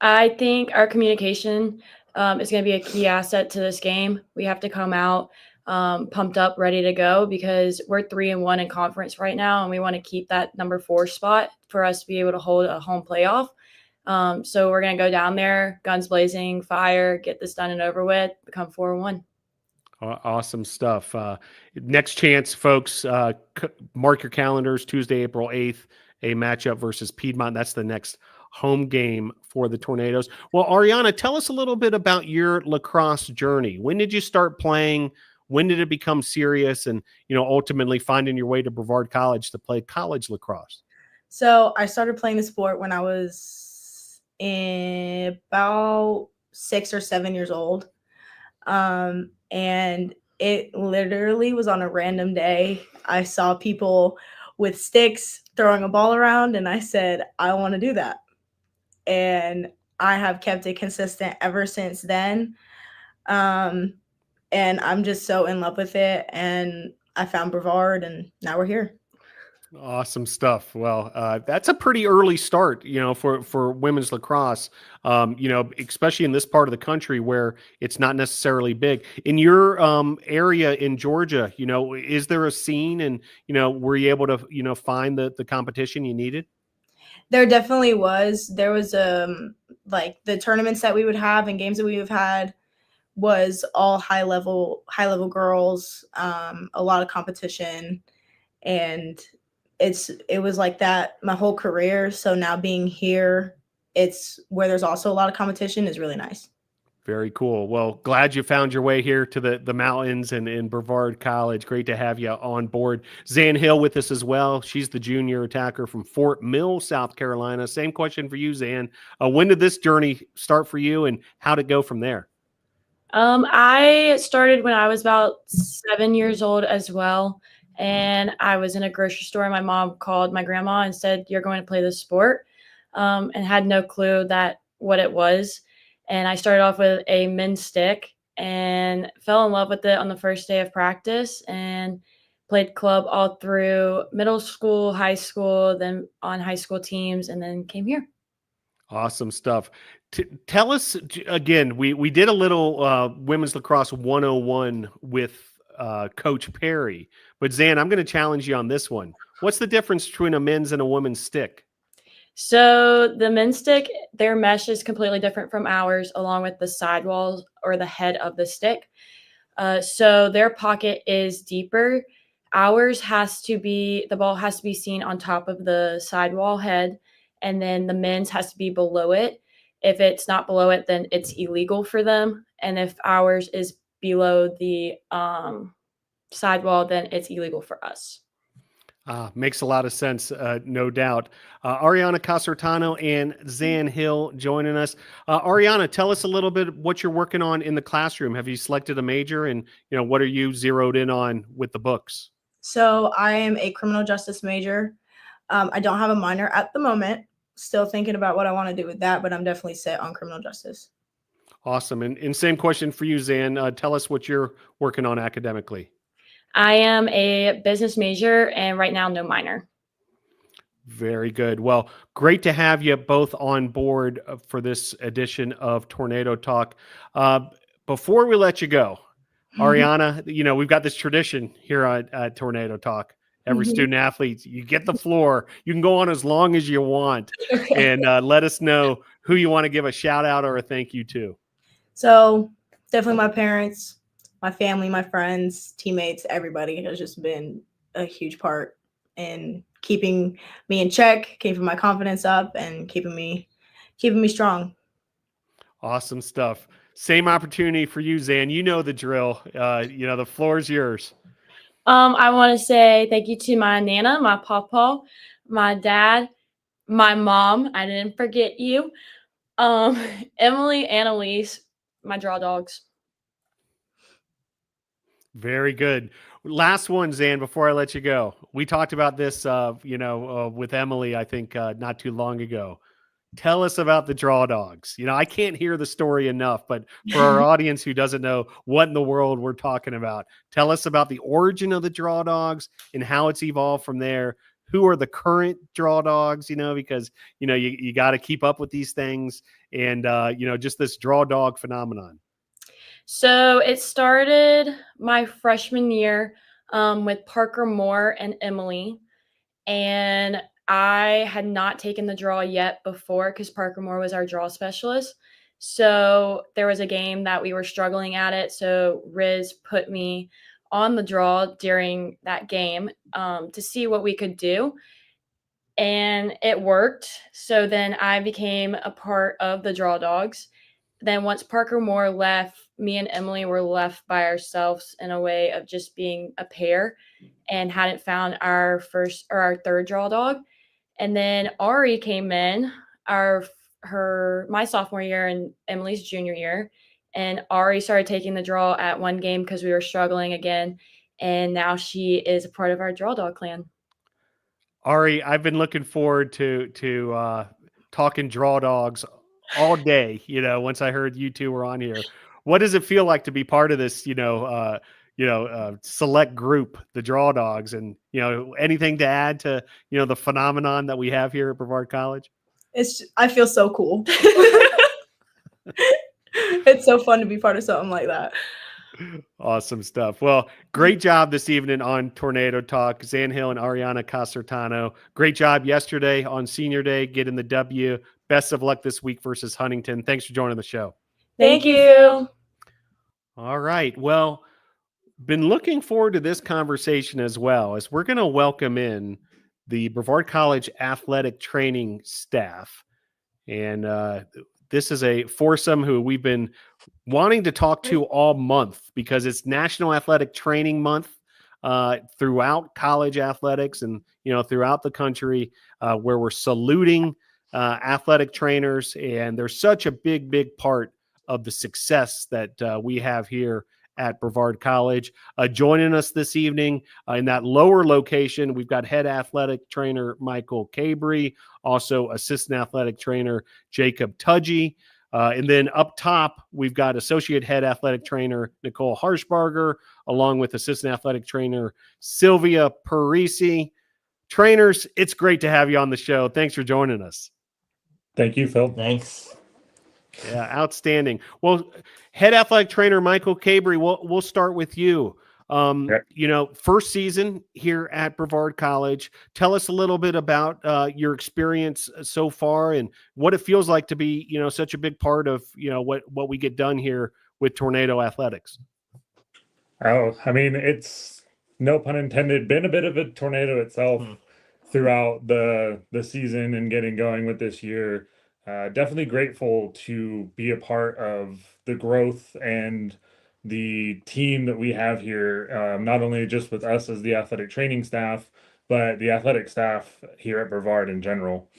S7: I think our communication is going to be a key asset to this game. We have to come out pumped up, ready to go, because we're 3-1 in conference right now, and we want to keep that number 4 spot for us to be able to hold a home playoff. So we're going to go down there, guns blazing, fire, get this done and over with, become 4-1.
S1: Awesome stuff. Next chance, folks, mark your calendars, Tuesday, April 8th, a matchup versus Piedmont. That's the next home game for the Tornadoes. Well, Arianna, tell us a little bit about your lacrosse journey. When did you start playing? When did it become serious and, ultimately finding your way to Brevard College to play college lacrosse?
S8: So I started playing the sport when I was about 6 or 7 years old. And it literally was on a random day. I saw people with sticks throwing a ball around, and I said, I want to do that. And I have kept it consistent ever since then. And I'm just so in love with it. And I found Brevard, and now we're here.
S1: Awesome stuff. Well, that's a pretty early start, for women's lacrosse. Especially in this part of the country where it's not necessarily big. In your area in Georgia, is there a scene, and were you able to find the competition you needed?
S8: There definitely was. There was like the tournaments that we would have and games that we have had was all high level girls, a lot of competition, and it was like that my whole career. So now being here, it's where there's also a lot of competition is really nice.
S1: Very cool. Well, glad you found your way here to the mountains and in Brevard College. Great to have you on board. Zan Hill with us as well. She's the junior attacker from Fort Mill, South Carolina. Same question for you, Zan. When did this journey start for you, and how did it go from there?
S7: I started when I was about 7 years old as well. And I was in a grocery store. My mom called my grandma and said, "You're going to play this sport," and had no clue what it was. And I started off with a men's stick and fell in love with it on the first day of practice, and played club all through middle school, high school, then on high school teams, and then came here.
S1: Awesome stuff. Tell us again, we did a little women's lacrosse 101 with Coach Perry, but Zan, I'm going to challenge you on this one. What's the difference between a men's and a women's stick?
S7: So the men's stick, their mesh is completely different from ours, along with the sidewalls or the head of the stick. So their pocket is deeper. Ours the ball has to be seen on top of the sidewall head, and then the men's has to be below it. If it's not below it, then it's illegal for them. And if ours is below the sidewall, then it's illegal for us.
S1: Makes a lot of sense, no doubt. Arianna Casertano and Zan Hill joining us. Arianna, tell us a little bit what you're working on in the classroom. Have you selected a major, and what are you zeroed in on with the books?
S8: So I am a criminal justice major. I don't have a minor at the moment. Still thinking about what I want to do with that, but I'm definitely set on criminal justice.
S1: Awesome. And same question for you, Zan. Tell us what you're working on academically.
S7: I am a business major, and right now no minor.
S1: Very good. Well, great to have you both on board for this edition of Tornado Talk. Before we let you go, Arianna, we've got this tradition here at Tornado Talk. Every student athlete, you get the floor. You can go on as long as you want, and let us know who you want to give a shout out or a thank you to.
S8: So definitely my parents, my family, my friends, teammates, everybody has just been a huge part in keeping me in check, keeping my confidence up, and keeping me strong.
S1: Awesome stuff. Same opportunity for you, Zan. You know the drill. The floor is yours.
S7: I want to say thank you to my Nana, my papa, my dad, my mom. I didn't forget you. Emily, Annalise, my draw dogs.
S1: Very good. Last one, Zan, before I let you go. We talked about this, with Emily, I think not too long ago. Tell us about the draw dogs. I can't hear the story enough, but for our audience who doesn't know what in the world we're talking about, tell us about the origin of the draw dogs and how it's evolved from there. Who are the current draw dogs, because, you got to keep up with these things and, just this draw dog phenomenon.
S7: So it started my freshman year with Parker Moore and Emily, and I had not taken the draw yet before because Parker Moore was our draw specialist. So there was a game that we were struggling at it. So Riz put me on the draw during that game to see what we could do. And it worked. So then I became a part of the draw dogs. Then once Parker Moore left, me and Emily were left by ourselves in a way of just being a pair and hadn't found our third draw dog. And then Ari came in my sophomore year and Emily's junior year. And Ari started taking the draw at one game because we were struggling again. And now she is a part of our draw dog clan.
S1: Ari, I've been looking forward to talking draw dogs all day, once I heard you two were on here. What does it feel like to be part of this, select group, the Draw Dogs, and anything to add to the phenomenon that we have here at Brevard College?
S8: I feel so cool. It's so fun to be part of something like that.
S1: Awesome stuff. Well, great job this evening on Tornado Talk. Zanhill and Arianna Casertano. Great job yesterday on Senior Day, getting the W. Best of luck this week versus Huntington. Thanks for joining the show.
S7: Thank you.
S1: All right. Well, been looking forward to this conversation as well, as we're going to welcome in the Brevard College athletic training staff. And this is a foursome who we've been wanting to talk to all month, because it's National Athletic Training Month throughout college athletics and throughout the country, where we're saluting athletic trainers, and they're such a big part of the success that we have here at Brevard College. Joining us this evening in that lower location, we've got head athletic trainer Michael Cabry, also assistant athletic trainer Jacob Tudgy. And then up top, we've got associate head athletic trainer Nicole Harshbarger, along with assistant athletic trainer Sylvia Parisi. Trainers, it's great to have you on the show. Thanks for joining us.
S9: Thank you, Phil.
S10: Thanks.
S1: Yeah, outstanding. Well, head athletic trainer Michael Cabry, we'll start with you. First season here at Brevard College. Tell us a little bit about your experience so far and what it feels like to be, such a big part of, what we get done here with Tornado Athletics.
S9: Oh, I mean, it's, no pun intended, been a bit of a tornado itself throughout the season and getting going with this year. Definitely grateful to be a part of the growth and the team that we have here, not only just with us as the athletic training staff, but the athletic staff here at Brevard in general.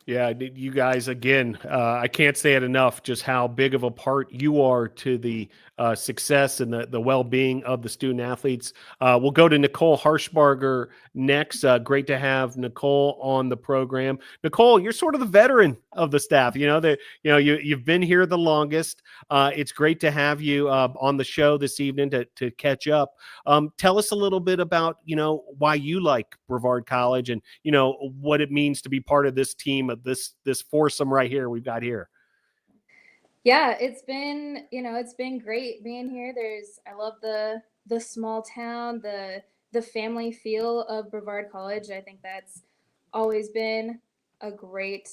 S1: Yeah, you guys, again, I can't say it enough, just how big of a part you are to the success and the well-being of the student athletes. We'll go to Nicole Harshbarger next. Great to have Nicole on the program. Nicole, you're sort of the veteran of the staff. You've been here the longest. It's great to have you on the show this evening to catch up. Tell us a little bit about why you like Brevard College and what it means to be part of this team, of this foursome right here we've got here.
S11: Yeah, it's been great being here. I love the small town, the family feel of Brevard College. I think that's always been a great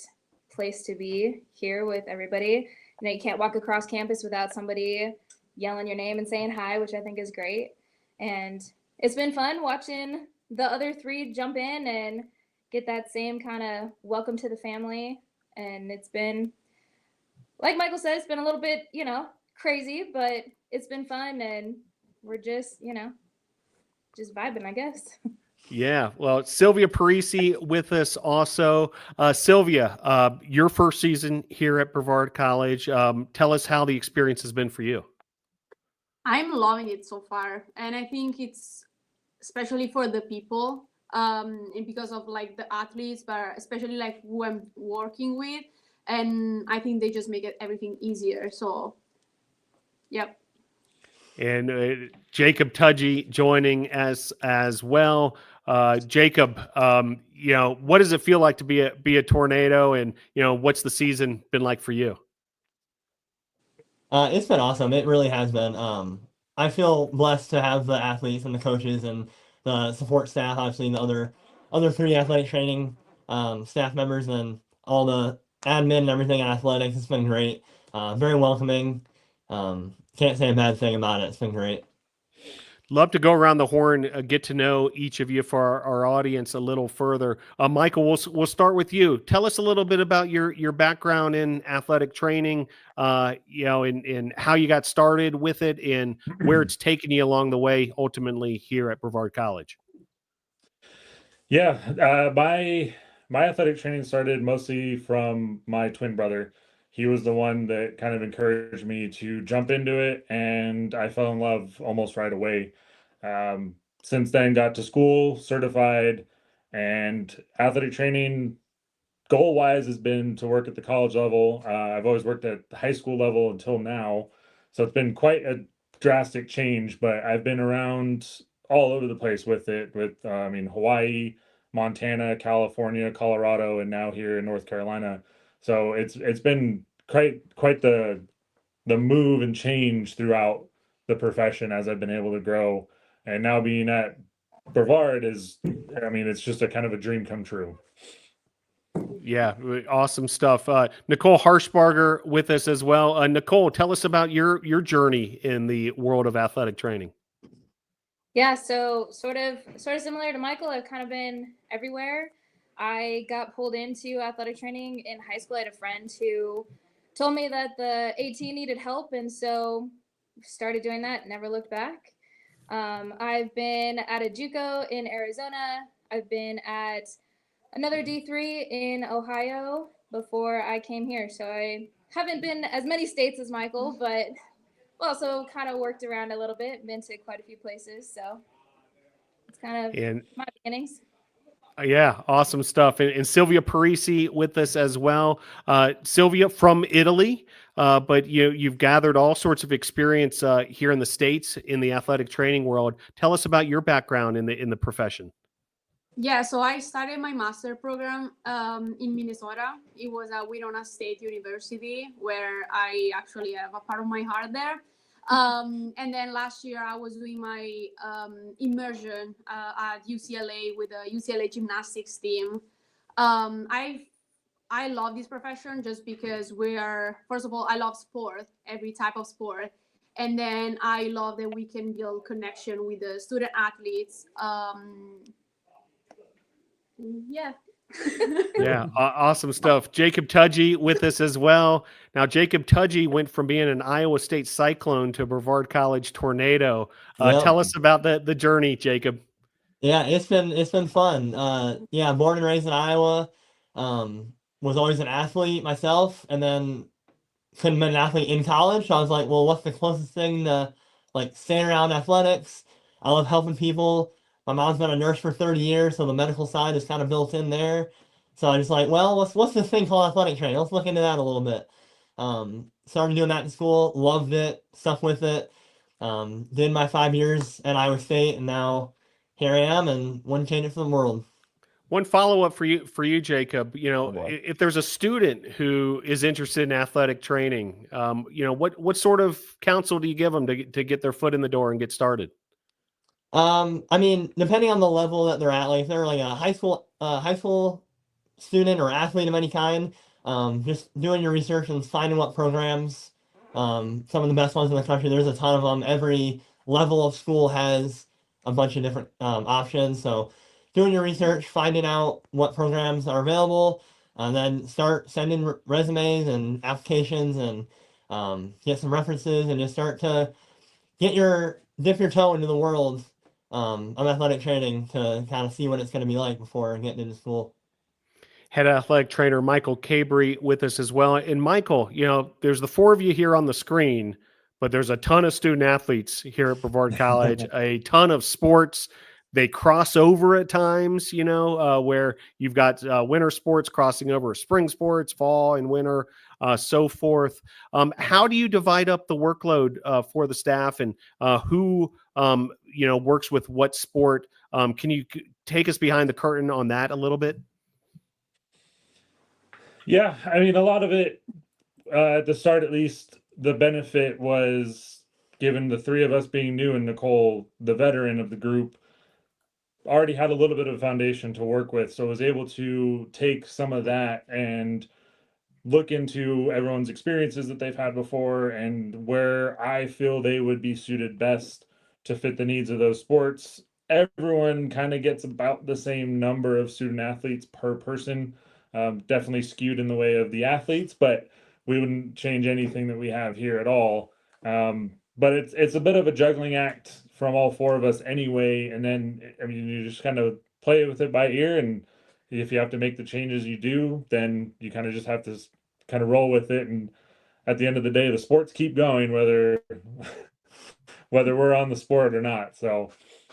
S11: place to be here with everybody. You can't walk across campus without somebody yelling your name and saying hi, which I think is great. And it's been fun watching the other three jump in and get that same kind of welcome to the family. And it's been, like Michael said, it's been a little bit, crazy, but it's been fun, and we're just vibing, I guess.
S1: Yeah. Well, Sylvia Parisi with us also. Sylvia, your first season here at Brevard College. Tell us how the experience has been for you.
S12: I'm loving it so far. And I think it's especially for the people, and because of the athletes, but especially who I'm working with. And I think they just make everything easier. So, yep.
S1: And Jacob Tudgy joining as well. Jacob, what does it feel like to be a Tornado, and what's the season been like for you?
S10: It's been awesome. It really has been. I feel blessed to have the athletes and the coaches and the support staff, obviously the other three athletic training staff members, and all the admin and everything in athletics. It's been great. Very welcoming. Can't say a bad thing about it. It's been great.
S1: Love to go around the horn, get to know each of you for our audience a little further. Michael, we'll start with you. Tell us a little bit about your background in athletic training, and how you got started with it and where it's taken you along the way, ultimately here at Brevard College.
S9: Yeah, my athletic training started mostly from my twin brother. He was the one that kind of encouraged me to jump into it, and I fell in love almost right away. Since then, got to school, certified, and athletic training goal-wise has been to work at the college level. I've always worked at the high school level until now, so it's been quite drastic change, but I've been around all over the place with it, with Hawaii, Montana, California, Colorado, and now here in North Carolina. So it's been quite the move and change throughout the profession as I've been able to grow. And now being at Brevard it's just a kind of a dream come true.
S1: Yeah, awesome stuff. Nicole Harshbarger with us as well. Nicole, tell us about your journey in the world of athletic training.
S11: Yeah, so sort of similar to Michael, I've kind of been everywhere. I got pulled into athletic training in high school. I had a friend who told me that the AT needed help, and so started doing that. Never looked back. I've been at a JUCO in Arizona. I've been at another D3 in Ohio before I came here. So I haven't been as many states as Michael, but also kind of worked around a little bit, been to quite a few places. So it's kind of my beginnings.
S1: Yeah, awesome stuff. And Sylvia Parisi with us as well. Sylvia from Italy, but you've gathered all sorts of experience here in the States in the athletic training world. Tell us about your background in the profession.
S12: Yeah, so I started my master program in Minnesota. It was at Winona State University, where I actually have a part of my heart there. And then last year I was doing my immersion at UCLA with the UCLA gymnastics team. I love this profession just because first of all, I love sport, every type of sport. And then I love that we can build connection with the student athletes. Yeah.
S1: Yeah, awesome stuff. Jacob Tudgy with us as well. Now, Jacob Tudgy went from being an Iowa State Cyclone to Brevard College Tornado.
S10: Yep.
S1: Tell us about the journey, Jacob.
S10: Yeah, it's been fun. Yeah, born and raised in Iowa. Was always an athlete myself, and then couldn't be an athlete in college. So I was like, well, what's the closest thing to like staying around athletics? I love helping people. My mom's been a nurse for 30 years, so the medical side is kind of built in there. So I just like, well, what's this thing called athletic training? Let's look into that a little bit. Started doing that in school, loved it, stuck with it. Did my 5 years at Iowa State, and now here I am, and wouldn't change it for the world.
S1: One follow-up for you, Jacob. If there's a student who is interested in athletic training, what sort of counsel do you give them to get their foot in the door and get started?
S10: Depending on the level that they're at, like if they're like a high school student or athlete of any kind, just doing your research and finding what programs, some of the best ones in the country. There's a ton of them. Every level of school has a bunch of different options. So doing your research, finding out what programs are available, and then start sending resumes and applications and get some references and just start to dip your toe into the world of athletic training to kind of see what it's going to be like before getting into school.
S1: Head athletic trainer Michael Cabry with us as well. And Michael, there's the four of you here on the screen, but there's a ton of student athletes here at Brevard College, a ton of sports. They cross over at times, where you've got winter sports crossing over spring sports, fall and winter, so forth. How do you divide up the workload for the staff, and who works with what sport? Can you take us behind the curtain on that a little bit?
S9: Yeah, a lot of it at the start, at least, the benefit was given the three of us being new and Nicole, the veteran of the group, already had a little bit of a foundation to work with. So I was able to take some of that and look into everyone's experiences that they've had before and where I feel they would be suited best to fit the needs of those sports. Everyone kind of gets about the same number of student athletes per person. Definitely skewed in the way of the athletes, but we wouldn't change anything that we have here at all. But it's a bit of a juggling act from all four of us anyway. And then, you just kind of play with it by ear. And if you have to make the changes you do, then you kind of just have to kind of roll with it. And at the end of the day, the sports keep going, whether we're on the sport or not. So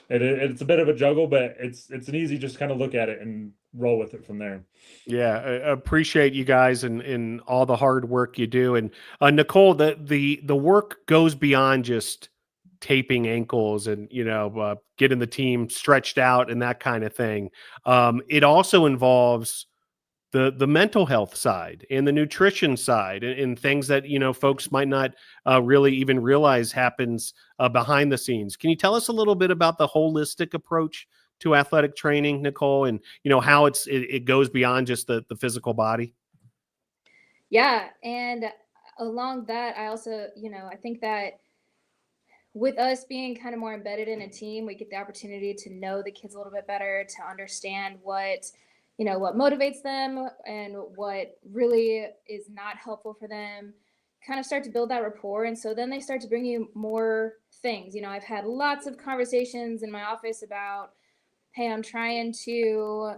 S9: it's a bit of a juggle, but it's an easy, just kind of look at it and roll with it from there.
S1: Yeah, I appreciate you guys and all the hard work you do. And Nicole, the work goes beyond just taping ankles and, getting the team stretched out and that kind of thing. It also involves the mental health side and the nutrition side and things that, folks might not really even realize happens behind the scenes. Can you tell us a little bit about the holistic approach to athletic training, Nicole, and, how it goes beyond just the physical body?
S11: Yeah. And along that, I also, I think that with us being kind of more embedded in a team, we get the opportunity to know the kids a little bit better, to understand what motivates them and what really is not helpful for them, kind of start to build that rapport. And so then they start to bring you more things. I've had lots of conversations in my office about, hey, I'm trying to,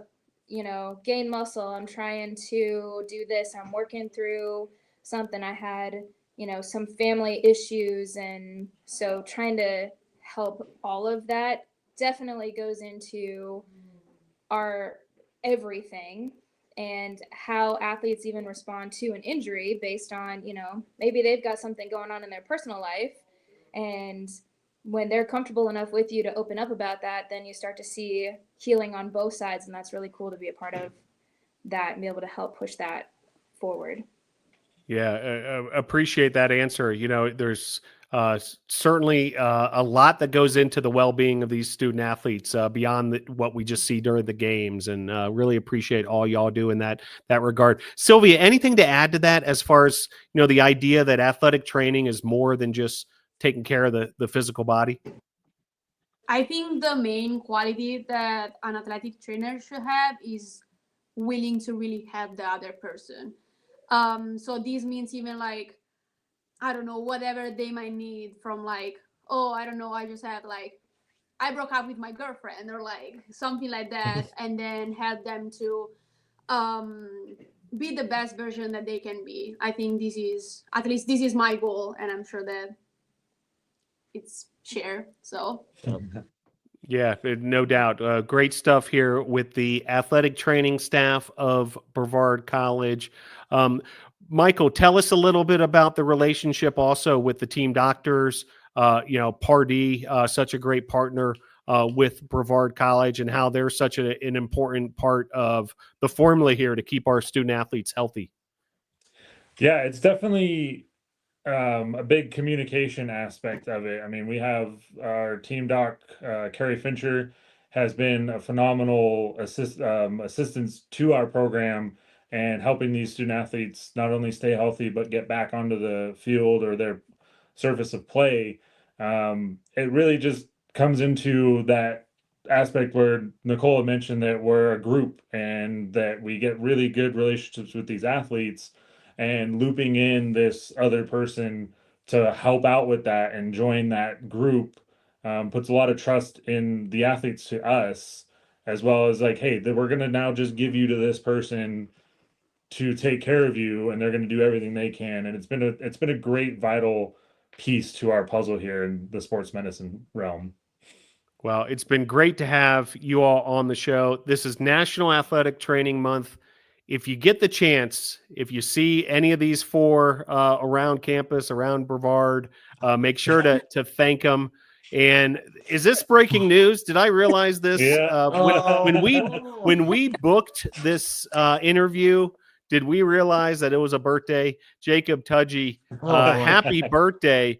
S11: gain muscle. I'm trying to do this. I'm working through something. I had, some family issues. And so trying to help all of that definitely goes into our everything, and how athletes even respond to an injury based on, maybe they've got something going on in their personal life. And when they're comfortable enough with you to open up about that, then you start to see healing on both sides. And that's really cool to be a part of that and be able to help push that forward.
S1: Yeah, appreciate that answer. There's certainly a lot that goes into the well-being of these student athletes beyond what we just see during the games, and really appreciate all y'all do in that regard. Sylvia, anything to add to that as far as, the idea that athletic training is more than just taking care of the physical body?
S12: I think the main quality that an athletic trainer should have is willing to really help the other person. So this means even like, I don't know, whatever they might need from like, oh, I don't know, I just had like, I broke up with my girlfriend or like something like that, and then help them to be the best version that they can be. I think this is my goal, and I'm sure that it's shared. So.
S1: Yeah, no doubt. Great stuff here with the athletic training staff of Brevard College. Michael, tell us a little bit about the relationship also with the team doctors. Pardee, such a great partner with Brevard College, and how they're such an important part of the formula here to keep our student athletes healthy.
S9: Yeah, it's definitely a big communication aspect of it. I mean, we have our team doc, Carrie Fincher, has been a phenomenal assistance to our program and helping these student athletes not only stay healthy, but get back onto the field or their surface of play. It really just comes into that aspect where Nicole had mentioned that we're a group and that we get really good relationships with these athletes, and looping in this other person to help out with that and join that group puts a lot of trust in the athletes to us, as well as like, hey, we're going to now just give you to this person to take care of you, and they're going to do everything they can. And it's been a great vital piece to our puzzle here in the sports medicine realm.
S1: Well, it's been great to have you all on the show. This is National Athletic Training Month. If you get the chance, if you see any of these four around campus, around Brevard, make sure to thank them. And is this breaking news? Did I realize this?
S9: Yeah.
S1: When we booked this interview, did we realize that it was a birthday? Jacob Tudgy, happy birthday.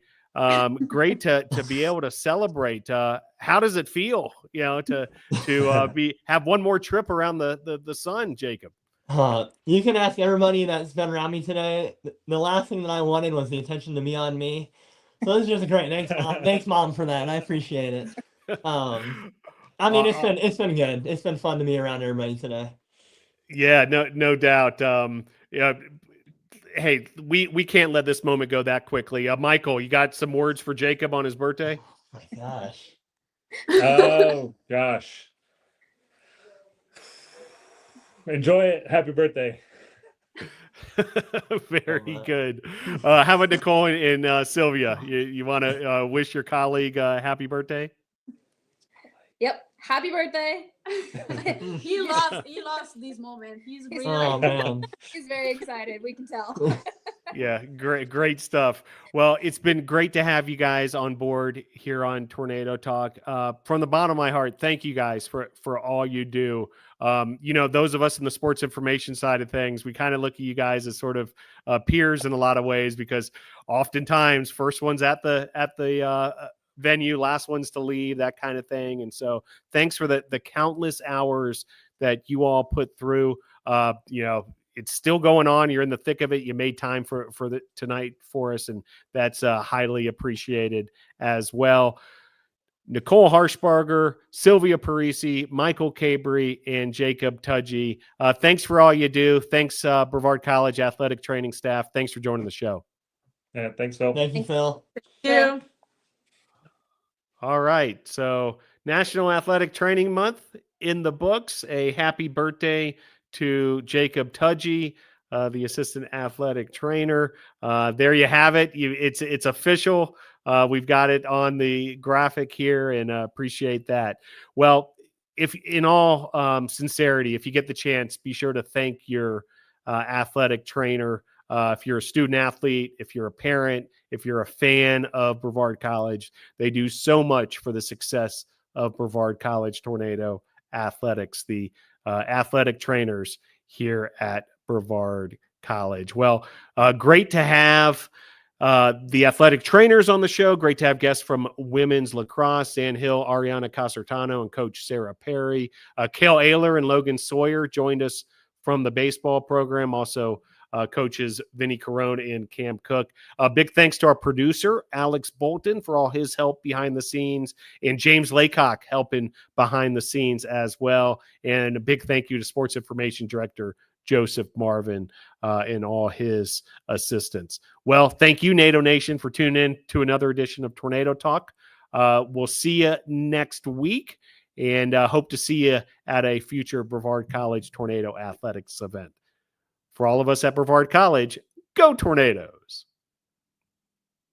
S1: Great to be able to celebrate. How does it feel, to have one more trip around the sun, Jacob?
S10: You can ask everybody that's been around me today. The last thing that I wanted was the attention to be on me. So this is just a great thanks, Mom, for that. I appreciate it. I mean, it's been good. It's been fun to be around everybody today.
S1: Yeah, no doubt. Yeah. Hey, we can't let this moment go that quickly. Michael, you got some words for Jacob on his birthday?
S10: Oh my gosh.
S9: Oh gosh. Enjoy it. Happy birthday.
S1: Very good. How about Nicole and Sylvia? You want to wish your colleague happy birthday?
S11: Yep. Happy birthday.
S12: He loves this moment. He's really
S10: Oh man.
S11: He's very excited. We can tell.
S1: Yeah, great stuff. Well, it's been great to have you guys on board here on Tornado Talk. From the bottom of my heart, thank you guys for all you do. Those of us in the sports information side of things, we kind of look at you guys as sort of peers in a lot of ways, because oftentimes first one's at the venue, last one's to leave, that kind of thing. And so thanks for the countless hours that you all put through. It's still going on. You're in the thick of it. You made time for the tonight for us, and that's highly appreciated as well. Nicole Harshbarger, Sylvia Parisi, Michael Cabry, and Jacob Tudgy. Thanks for all you do. Thanks, Brevard College athletic training staff. Thanks for joining the show.
S9: Yeah, thanks, Phil.
S10: Thank you, Phil.
S12: Yeah.
S1: All right. So National Athletic Training Month in the books. A happy birthday to Jacob Tudgy, the assistant athletic trainer. There you have it. It's official. We've got it on the graphic here, and appreciate that. Well, if in all sincerity, if you get the chance, be sure to thank your athletic trainer. If you're a student athlete, if you're a parent, if you're a fan of Brevard College, they do so much for the success of Brevard College Tornado Athletics, the athletic trainers here at Brevard College. Well, great to have the athletic trainers on the show. Great to have guests from women's lacrosse, Sand Hill, Arianna Casertano, and Coach Sarah Perry. Cale Oehler and Logan Sawyer joined us from the baseball program. Also, coaches Vinny, Carone, and Cam Cook. Big thanks to our producer, Alex Bolton, for all his help behind the scenes, and James Laycock helping behind the scenes as well. And a big thank you to Sports Information Director Joseph Marvin and all his assistants. Well, thank you, NATO Nation, for tuning in to another edition of Tornado Talk. We'll see you next week, and hope to see you at a future Brevard College Tornado Athletics event. For all of us at Brevard College, go Tornadoes!